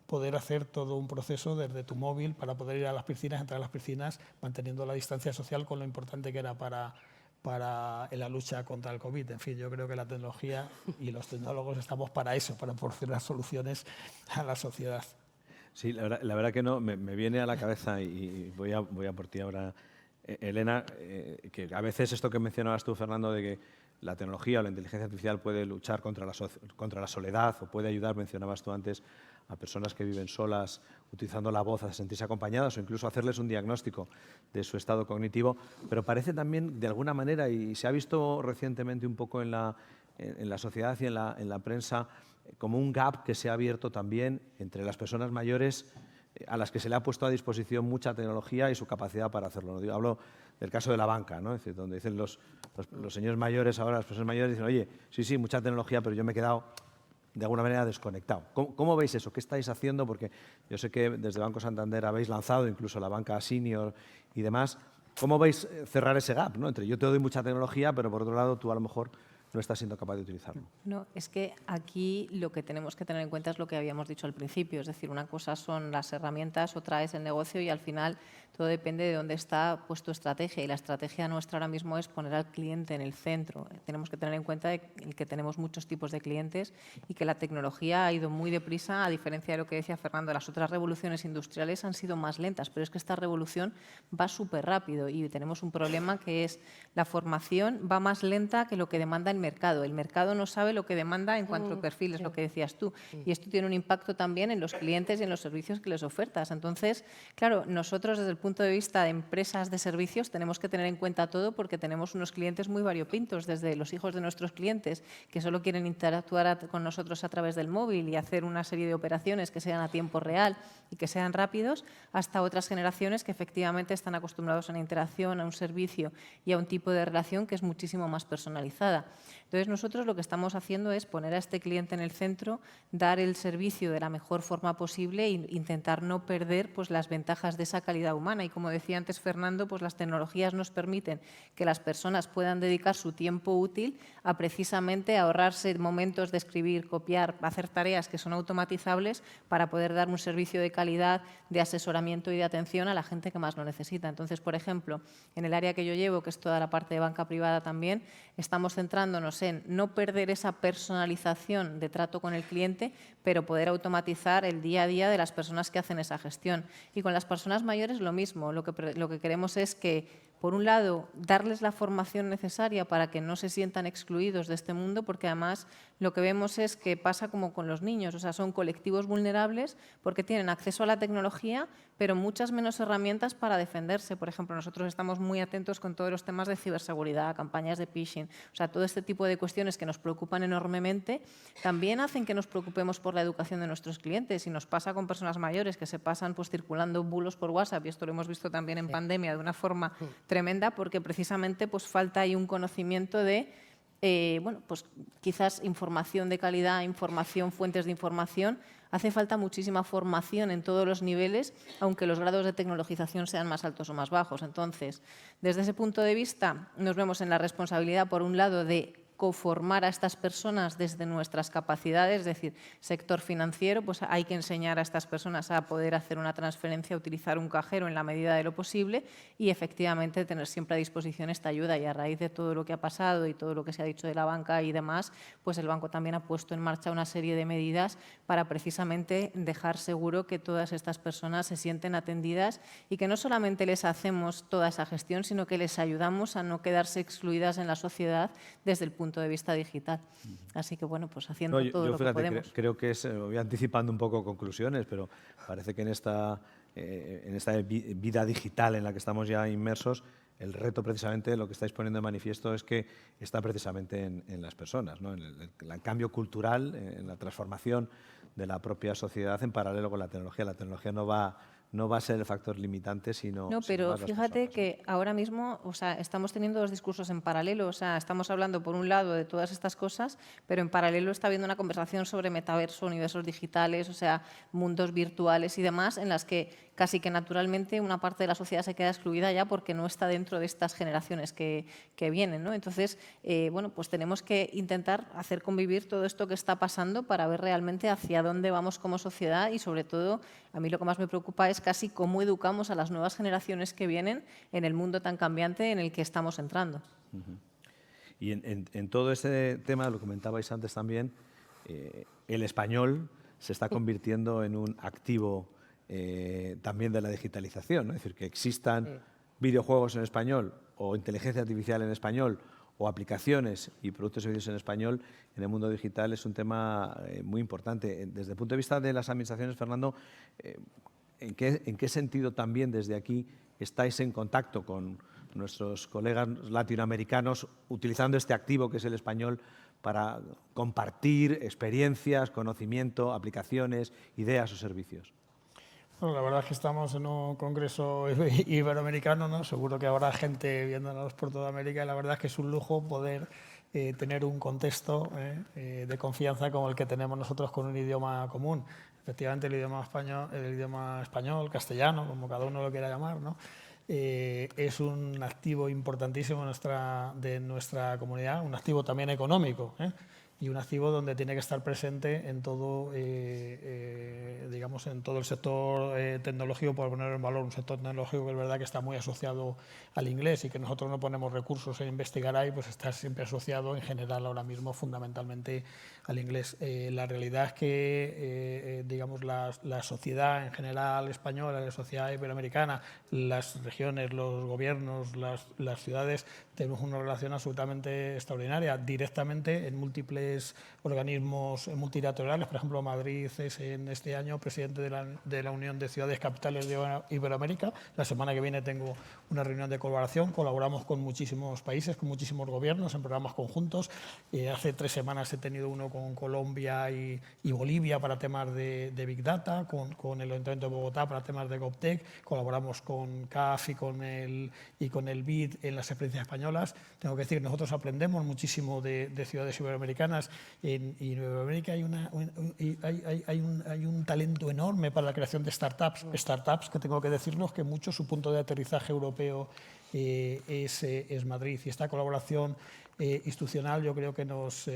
Poder hacer todo un proceso desde tu móvil para poder ir a las piscinas, entrar a las piscinas, manteniendo la distancia social con lo importante que era para la lucha contra el COVID. En fin, yo creo que la tecnología y los tecnólogos estamos para eso, para proporcionar soluciones a la sociedad. Sí, la verdad que no, me viene a la cabeza y voy a por ti ahora, Elena, que a veces esto que mencionabas tú, Fernando, de que la tecnología o la inteligencia artificial puede luchar contra la soledad o puede ayudar, mencionabas tú antes, a personas que viven solas, utilizando la voz a sentirse acompañadas o incluso hacerles un diagnóstico de su estado cognitivo. Pero parece también, de alguna manera, y se ha visto recientemente un poco en la sociedad y en la prensa, como un gap que se ha abierto también entre las personas mayores a las que se le ha puesto a disposición mucha tecnología y su capacidad para hacerlo. ¿No? Hablo del caso de la banca, ¿no? Es decir, donde dicen los señores mayores ahora, las personas mayores dicen, oye, sí, mucha tecnología, pero yo me he quedado de alguna manera desconectado. ¿Cómo veis eso? ¿Qué estáis haciendo? Porque yo sé que desde Banco Santander habéis lanzado incluso la banca senior y demás. ¿Cómo veis cerrar ese gap, ¿no? Entre yo te doy mucha tecnología, pero por otro lado tú a lo mejor no estás siendo capaz de utilizarlo? No, es que aquí lo que tenemos que tener en cuenta es lo que habíamos dicho al principio. Es decir, una cosa son las herramientas, otra es el negocio y al final todo depende de dónde está pues, tu estrategia. Y la estrategia nuestra ahora mismo es poner al cliente en el centro. Tenemos que tener en cuenta que tenemos muchos tipos de clientes y que la tecnología ha ido muy deprisa, a diferencia de lo que decía Fernando. Las otras revoluciones industriales han sido más lentas, pero es que esta revolución va súper rápido y tenemos un problema que es la formación va más lenta que lo que demanda el mercado. El mercado no sabe lo que demanda en cuanto a perfiles, lo que decías tú. Y esto tiene un impacto también en los clientes y en los servicios que les ofertas. Entonces, claro, nosotros desde el punto de vista de empresas de servicios tenemos que tener en cuenta todo porque tenemos unos clientes muy variopintos, desde los hijos de nuestros clientes que solo quieren interactuar con nosotros a través del móvil y hacer una serie de operaciones que sean a tiempo real y que sean rápidos, hasta otras generaciones que efectivamente están acostumbrados a una interacción, a un servicio y a un tipo de relación que es muchísimo más personalizada. Entonces, nosotros lo que estamos haciendo es poner a este cliente en el centro, dar el servicio de la mejor forma posible e intentar no perder pues, las ventajas de esa calidad humana. Y como decía antes Fernando, pues, las tecnologías nos permiten que las personas puedan dedicar su tiempo útil a precisamente ahorrarse momentos de escribir, copiar, hacer tareas que son automatizables para poder dar un servicio de calidad, de asesoramiento y de atención a la gente que más lo necesita. Entonces, por ejemplo, en el área que yo llevo, que es toda la parte de banca privada también, estamos centrándonos en no perder esa personalización de trato con el cliente, pero poder automatizar el día a día de las personas que hacen esa gestión. Y con las personas mayores lo mismo. Lo que queremos es que, por un lado, darles la formación necesaria para que no se sientan excluidos de este mundo, porque además lo que vemos es que pasa como con los niños, o sea, son colectivos vulnerables porque tienen acceso a la tecnología, pero muchas menos herramientas para defenderse. Por ejemplo, nosotros estamos muy atentos con todos los temas de ciberseguridad, campañas de phishing, o sea, todo este tipo de cuestiones que nos preocupan enormemente, también hacen que nos preocupemos por la educación de nuestros clientes. Y nos pasa con personas mayores que se pasan pues, circulando bulos por WhatsApp, y esto lo hemos visto también en pandemia de una forma tremenda, porque precisamente pues, falta ahí un conocimiento de bueno, pues quizás información de calidad, fuentes de información. Hace falta muchísima formación en todos los niveles, aunque los grados de tecnologización sean más altos o más bajos. Entonces, desde ese punto de vista, nos vemos en la responsabilidad, por un lado, de coformar a estas personas desde nuestras capacidades, es decir, sector financiero, pues hay que enseñar a estas personas a poder hacer una transferencia, utilizar un cajero en la medida de lo posible y efectivamente tener siempre a disposición esta ayuda. Y a raíz de todo lo que ha pasado y todo lo que se ha dicho de la banca y demás, pues el banco también ha puesto en marcha una serie de medidas para precisamente dejar seguro que todas estas personas se sienten atendidas y que no solamente les hacemos toda esa gestión, sino que les ayudamos a no quedarse excluidas en la sociedad desde el punto de vista digital. Así que, bueno, pues haciendo todo lo que podemos. Creo que voy anticipando un poco conclusiones, pero parece que en esta vida digital en la que estamos ya inmersos, el reto precisamente, lo que estáis poniendo de manifiesto es que está precisamente en las personas, ¿no? En el cambio cultural, en la transformación de la propia sociedad en paralelo con la tecnología. La tecnología no va a ser el factor limitante, sino... No, pero más las fíjate personas, que ahora mismo, o sea, estamos teniendo dos discursos en paralelo. O sea, estamos hablando por un lado de todas estas cosas, pero en paralelo está habiendo una conversación sobre metaverso, universos digitales, o sea, mundos virtuales y demás, en las que casi que naturalmente una parte de la sociedad se queda excluida ya porque no está dentro de estas generaciones que vienen, ¿no? Entonces, bueno, pues tenemos que intentar hacer convivir todo esto que está pasando para ver realmente hacia dónde vamos como sociedad y, sobre todo, a mí lo que más me preocupa es casi cómo educamos a las nuevas generaciones que vienen en el mundo tan cambiante en el que estamos entrando. Y en todo este tema, lo comentabais antes también, el español se está convirtiendo en un activo también de la digitalización, ¿no? Es decir, que existan videojuegos en español o inteligencia artificial en español o aplicaciones y productos y servicios en español en el mundo digital es un tema muy importante. Desde el punto de vista de las administraciones, Fernando, ¿en qué sentido también desde aquí estáis en contacto con nuestros colegas latinoamericanos utilizando este activo que es el español para compartir experiencias, conocimiento, aplicaciones, ideas o servicios? Bueno, la verdad es que estamos en un congreso iberoamericano, ¿no? Seguro que habrá gente viéndonos por toda América y la verdad es que es un lujo poder tener un contexto de confianza como el que tenemos nosotros con un idioma común. Efectivamente, el idioma español, castellano, como cada uno lo quiera llamar, ¿no? Es un activo importantísimo de nuestra comunidad, un activo también económico, y un activo donde tiene que estar presente en todo, digamos, en todo el sector tecnológico, por poner en valor un sector tecnológico que es verdad que está muy asociado al inglés y que nosotros no ponemos recursos en investigar ahí, pues está siempre asociado en general ahora mismo fundamentalmente al inglés. La realidad es que, digamos, la sociedad en general española, la sociedad iberoamericana, las regiones, los gobiernos, las ciudades, tenemos una relación absolutamente extraordinaria, directamente en múltiples organismos multilaterales. Por ejemplo, Madrid es en este año presidente de la Unión de Ciudades Capitales de Iberoamérica. La semana que viene tengo una reunión de colaboración. Colaboramos con muchísimos países, con muchísimos gobiernos en programas conjuntos. Hace 3 semanas he tenido uno con Colombia y Bolivia para temas de Big Data, con el Ayuntamiento de Bogotá para temas de GovTech. Colaboramos con CAF y con el BID en las experiencias españolas. Tengo que decir, nosotros aprendemos muchísimo de ciudades iberoamericanas. En Iberoamérica hay un talento enorme para la creación de startups que tengo que decirnos que mucho su punto de aterrizaje europeo es Madrid. Y esta colaboración institucional yo creo que nos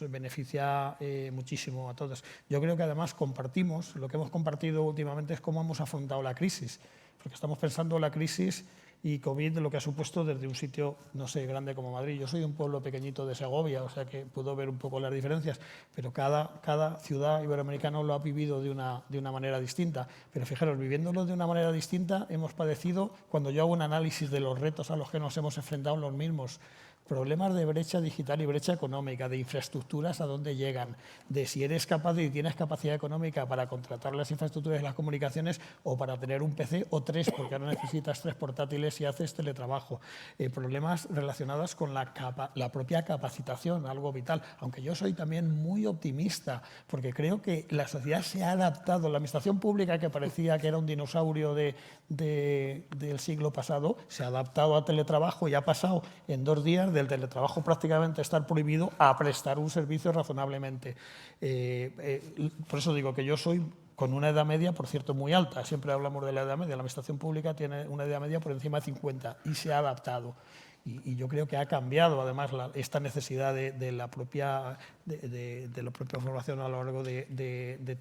beneficia muchísimo a todos. Yo creo que además compartimos, lo que hemos compartido últimamente es cómo hemos afrontado la crisis, porque estamos pensando la crisis y COVID lo que ha supuesto desde un sitio, no sé, grande como Madrid. Yo soy de un pueblo pequeñito de Segovia, o sea que puedo ver un poco las diferencias, pero cada ciudad iberoamericana lo ha vivido de una manera distinta. Pero fijaros, viviéndolo de una manera distinta, hemos padecido, cuando yo hago un análisis de los retos a los que nos hemos enfrentado, los mismos. Problemas de brecha digital y brecha económica, de infraestructuras a dónde llegan, de si eres capaz y tienes capacidad económica para contratar las infraestructuras y las comunicaciones o para tener un PC o 3, porque ahora necesitas 3 portátiles y haces teletrabajo. Problemas relacionados con la propia capacitación, algo vital. Aunque yo soy también muy optimista, porque creo que la sociedad se ha adaptado. La administración pública, que parecía que era un dinosaurio del siglo pasado, se ha adaptado a teletrabajo y ha pasado en 2 días del teletrabajo prácticamente estar prohibido a prestar un servicio razonablemente. Por eso digo que yo soy con una edad media, por cierto, muy alta. Siempre hablamos de la edad media. La administración pública tiene una edad media por encima de 50 y se ha adaptado. Y yo creo que ha cambiado además esta necesidad de la propia formación a lo largo de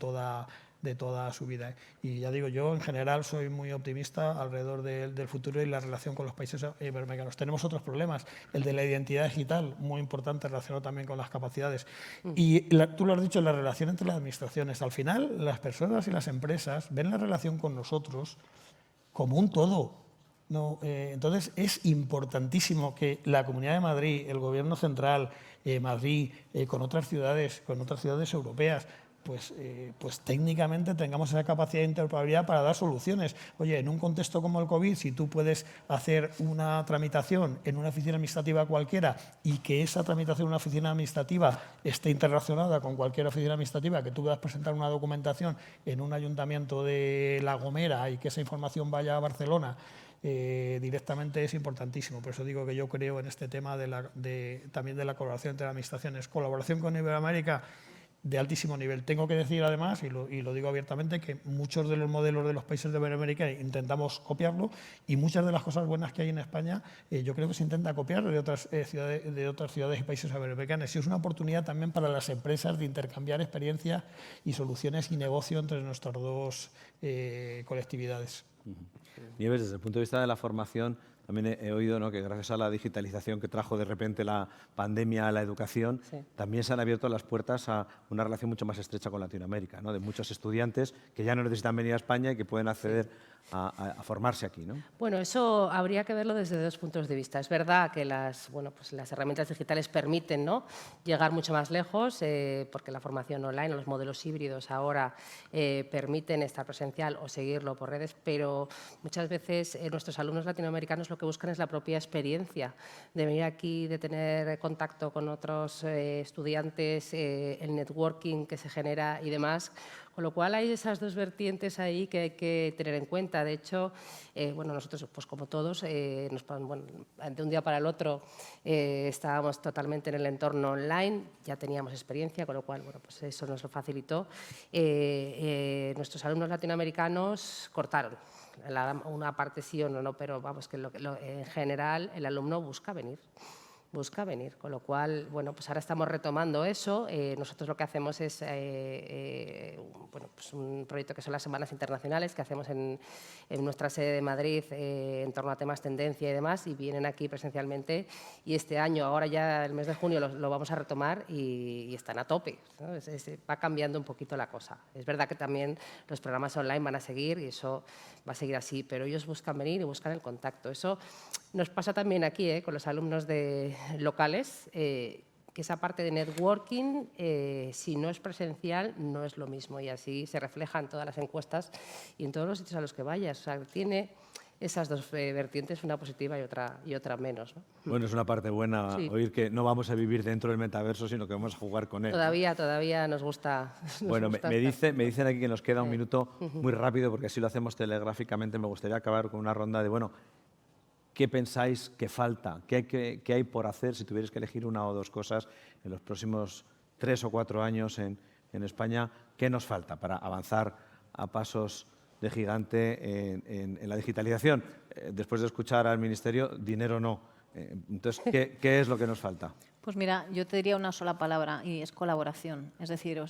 toda su vida. Y ya digo, yo en general soy muy optimista alrededor del futuro y la relación con los países iberoamericanos. Tenemos otros problemas, el de la identidad digital, muy importante, relacionado también con las capacidades. Y tú lo has dicho, la relación entre las administraciones. Al final, las personas y las empresas ven la relación con nosotros como un todo. No, entonces, es importantísimo que la Comunidad de Madrid, el Gobierno central, Madrid, con otras ciudades europeas, pues técnicamente tengamos esa capacidad de interoperabilidad para dar soluciones. Oye, en un contexto como el COVID, si tú puedes hacer una tramitación en una oficina administrativa cualquiera y que esa tramitación en una oficina administrativa esté interrelacionada con cualquier oficina administrativa, que tú puedas presentar una documentación en un ayuntamiento de La Gomera y que esa información vaya a Barcelona, directamente, es importantísimo. Por eso digo que yo creo en este tema también de la colaboración entre administraciones. Colaboración con Iberoamérica de altísimo nivel. Tengo que decir además, y lo digo abiertamente, que muchos de los modelos de los países de Iberoamérica intentamos copiarlo, y muchas de las cosas buenas que hay en España yo creo que se intenta copiar de otras ciudades y países iberoamericanos. Y es una oportunidad también para las empresas de intercambiar experiencias y soluciones y negocio entre nuestras dos colectividades. Nieves, desde el punto de vista de la formación, también he oído, ¿no?, que gracias a la digitalización que trajo de repente la pandemia a la educación, Sí. también se han abierto las puertas a una relación mucho más estrecha con Latinoamérica, ¿no?, de muchos estudiantes que ya no necesitan venir a España y que pueden acceder a formarse aquí, ¿no? Bueno, eso habría que verlo desde dos puntos de vista. Es verdad que las herramientas digitales permiten, ¿no?, llegar mucho más lejos, porque la formación online o los modelos híbridos ahora permiten estar presencial o seguirlo por redes, pero muchas veces nuestros alumnos latinoamericanos lo que buscan es la propia experiencia de venir aquí, de tener contacto con otros estudiantes, el networking que se genera y demás. Con lo cual hay esas dos vertientes ahí que hay que tener en cuenta. De hecho, nosotros, pues como todos, de un día para el otro estábamos totalmente en el entorno online, ya teníamos experiencia, con lo cual pues eso nos lo facilitó. Nuestros alumnos latinoamericanos cortaron. Una parte sí o no, pero vamos, que en general el alumno busca venir, con lo cual, pues ahora estamos retomando eso. Nosotros lo que hacemos es pues un proyecto que son las Semanas Internacionales que hacemos en nuestra sede de Madrid en torno a temas tendencia y demás, y vienen aquí presencialmente, y este año, ahora ya el mes de junio lo vamos a retomar y están a tope, ¿no? Va cambiando un poquito la cosa. Es verdad que también los programas online van a seguir y eso va a seguir así, pero ellos buscan venir y buscan el contacto. Eso nos pasa también aquí con los alumnos locales, que esa parte de networking, si no es presencial, no es lo mismo, y así se refleja en todas las encuestas y en todos los sitios a los que vayas. O sea, tiene esas dos vertientes, una positiva y otra menos, ¿no? Bueno, es una parte buena, Sí. Oír que no vamos a vivir dentro del metaverso, sino que vamos a jugar con él. Todavía nos gusta. Bueno, me dicen aquí que nos queda un minuto muy rápido, porque así lo hacemos telegráficamente. Me gustaría acabar con una ronda de, ¿qué pensáis que falta? ¿Qué hay por hacer si tuvierais que elegir una o dos cosas en los próximos 3 o 4 años en España? ¿Qué nos falta para avanzar a pasos de gigante en la digitalización? Después de escuchar al Ministerio, dinero no. Entonces, ¿qué es lo que nos falta? Pues mira, yo te diría una sola palabra y es colaboración. Es decir,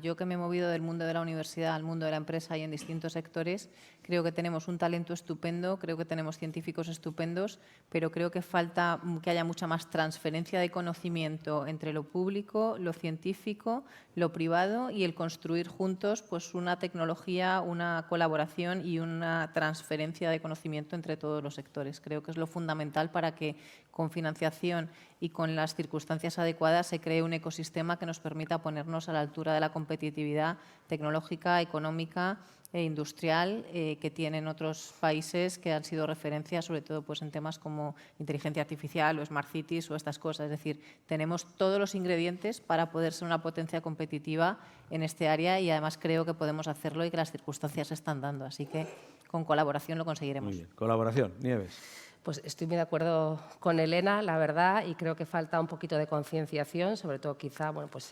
yo que me he movido del mundo de la universidad al mundo de la empresa y en distintos sectores, creo que tenemos un talento estupendo, creo que tenemos científicos estupendos, pero creo que falta que haya mucha más transferencia de conocimiento entre lo público, lo científico, lo privado, y el construir juntos pues una tecnología, una colaboración y una transferencia de conocimiento entre todos los sectores. Creo que es lo fundamental para que con financiación y con las circunstancias adecuadas se cree un ecosistema que nos permita ponernos a la altura de la competitividad tecnológica, económica e industrial que tienen otros países que han sido referencia, sobre todo pues, en temas como inteligencia artificial o smart cities o estas cosas. Es decir, tenemos todos los ingredientes para poder ser una potencia competitiva en este área, y además creo que podemos hacerlo y que las circunstancias se están dando. Así que con colaboración lo conseguiremos. Muy bien. Colaboración. Nieves. Pues estoy muy de acuerdo con Elena, la verdad, y creo que falta un poquito de concienciación, sobre todo quizá bueno, pues,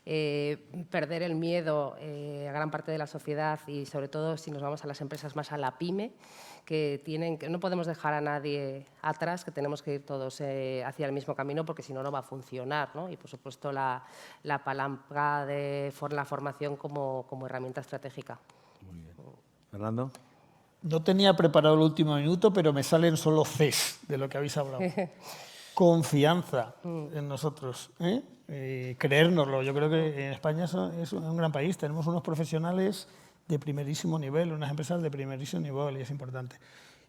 perder el miedo a gran parte de la sociedad y sobre todo si nos vamos a las empresas más a la pyme, que no podemos dejar a nadie atrás, que tenemos que ir todos hacia el mismo camino porque si no, no va a funcionar, ¿no? Y por supuesto la palanca de la formación como herramienta estratégica. Muy bien. Fernando. No tenía preparado el último minuto, pero me salen solo Cs de lo que habéis hablado. Confianza en nosotros, creérnoslo. Yo creo que en España es un gran país. Tenemos unos profesionales de primerísimo nivel, unas empresas de primerísimo nivel, y es importante.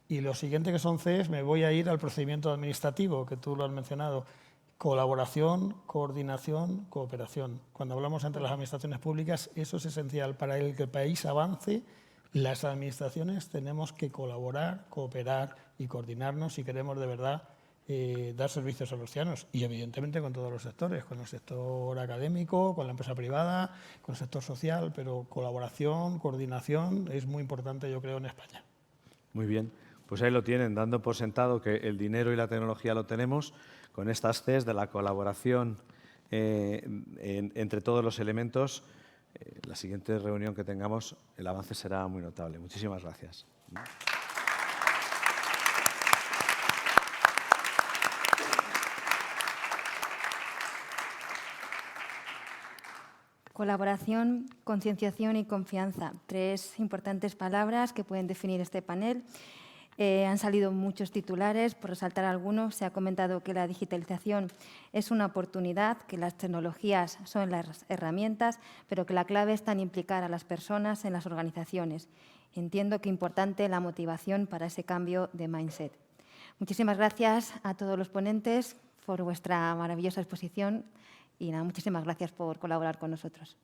Y lo siguiente que son Cs, me voy a ir al procedimiento administrativo, que tú lo has mencionado. Colaboración, coordinación, cooperación. Cuando hablamos entre las administraciones públicas, eso es esencial. Para que el país avance, las administraciones tenemos que colaborar, cooperar y coordinarnos si queremos de verdad dar servicios a los ciudadanos. Y evidentemente con todos los sectores, con el sector académico, con la empresa privada, con el sector social, pero colaboración, coordinación es muy importante, yo creo, en España. Muy bien, pues ahí lo tienen, dando por sentado que el dinero y la tecnología lo tenemos, con estas Cs de la colaboración entre todos los elementos. La siguiente reunión que tengamos, el avance será muy notable. Muchísimas gracias. Colaboración, concienciación y confianza. 3 importantes palabras que pueden definir este panel. Han salido muchos titulares, por resaltar algunos. Se ha comentado que la digitalización es una oportunidad, que las tecnologías son las herramientas, pero que la clave está en implicar a las personas en las organizaciones. Entiendo que es importante la motivación para ese cambio de mindset. Muchísimas gracias a todos los ponentes por vuestra maravillosa exposición y nada, muchísimas gracias por colaborar con nosotros.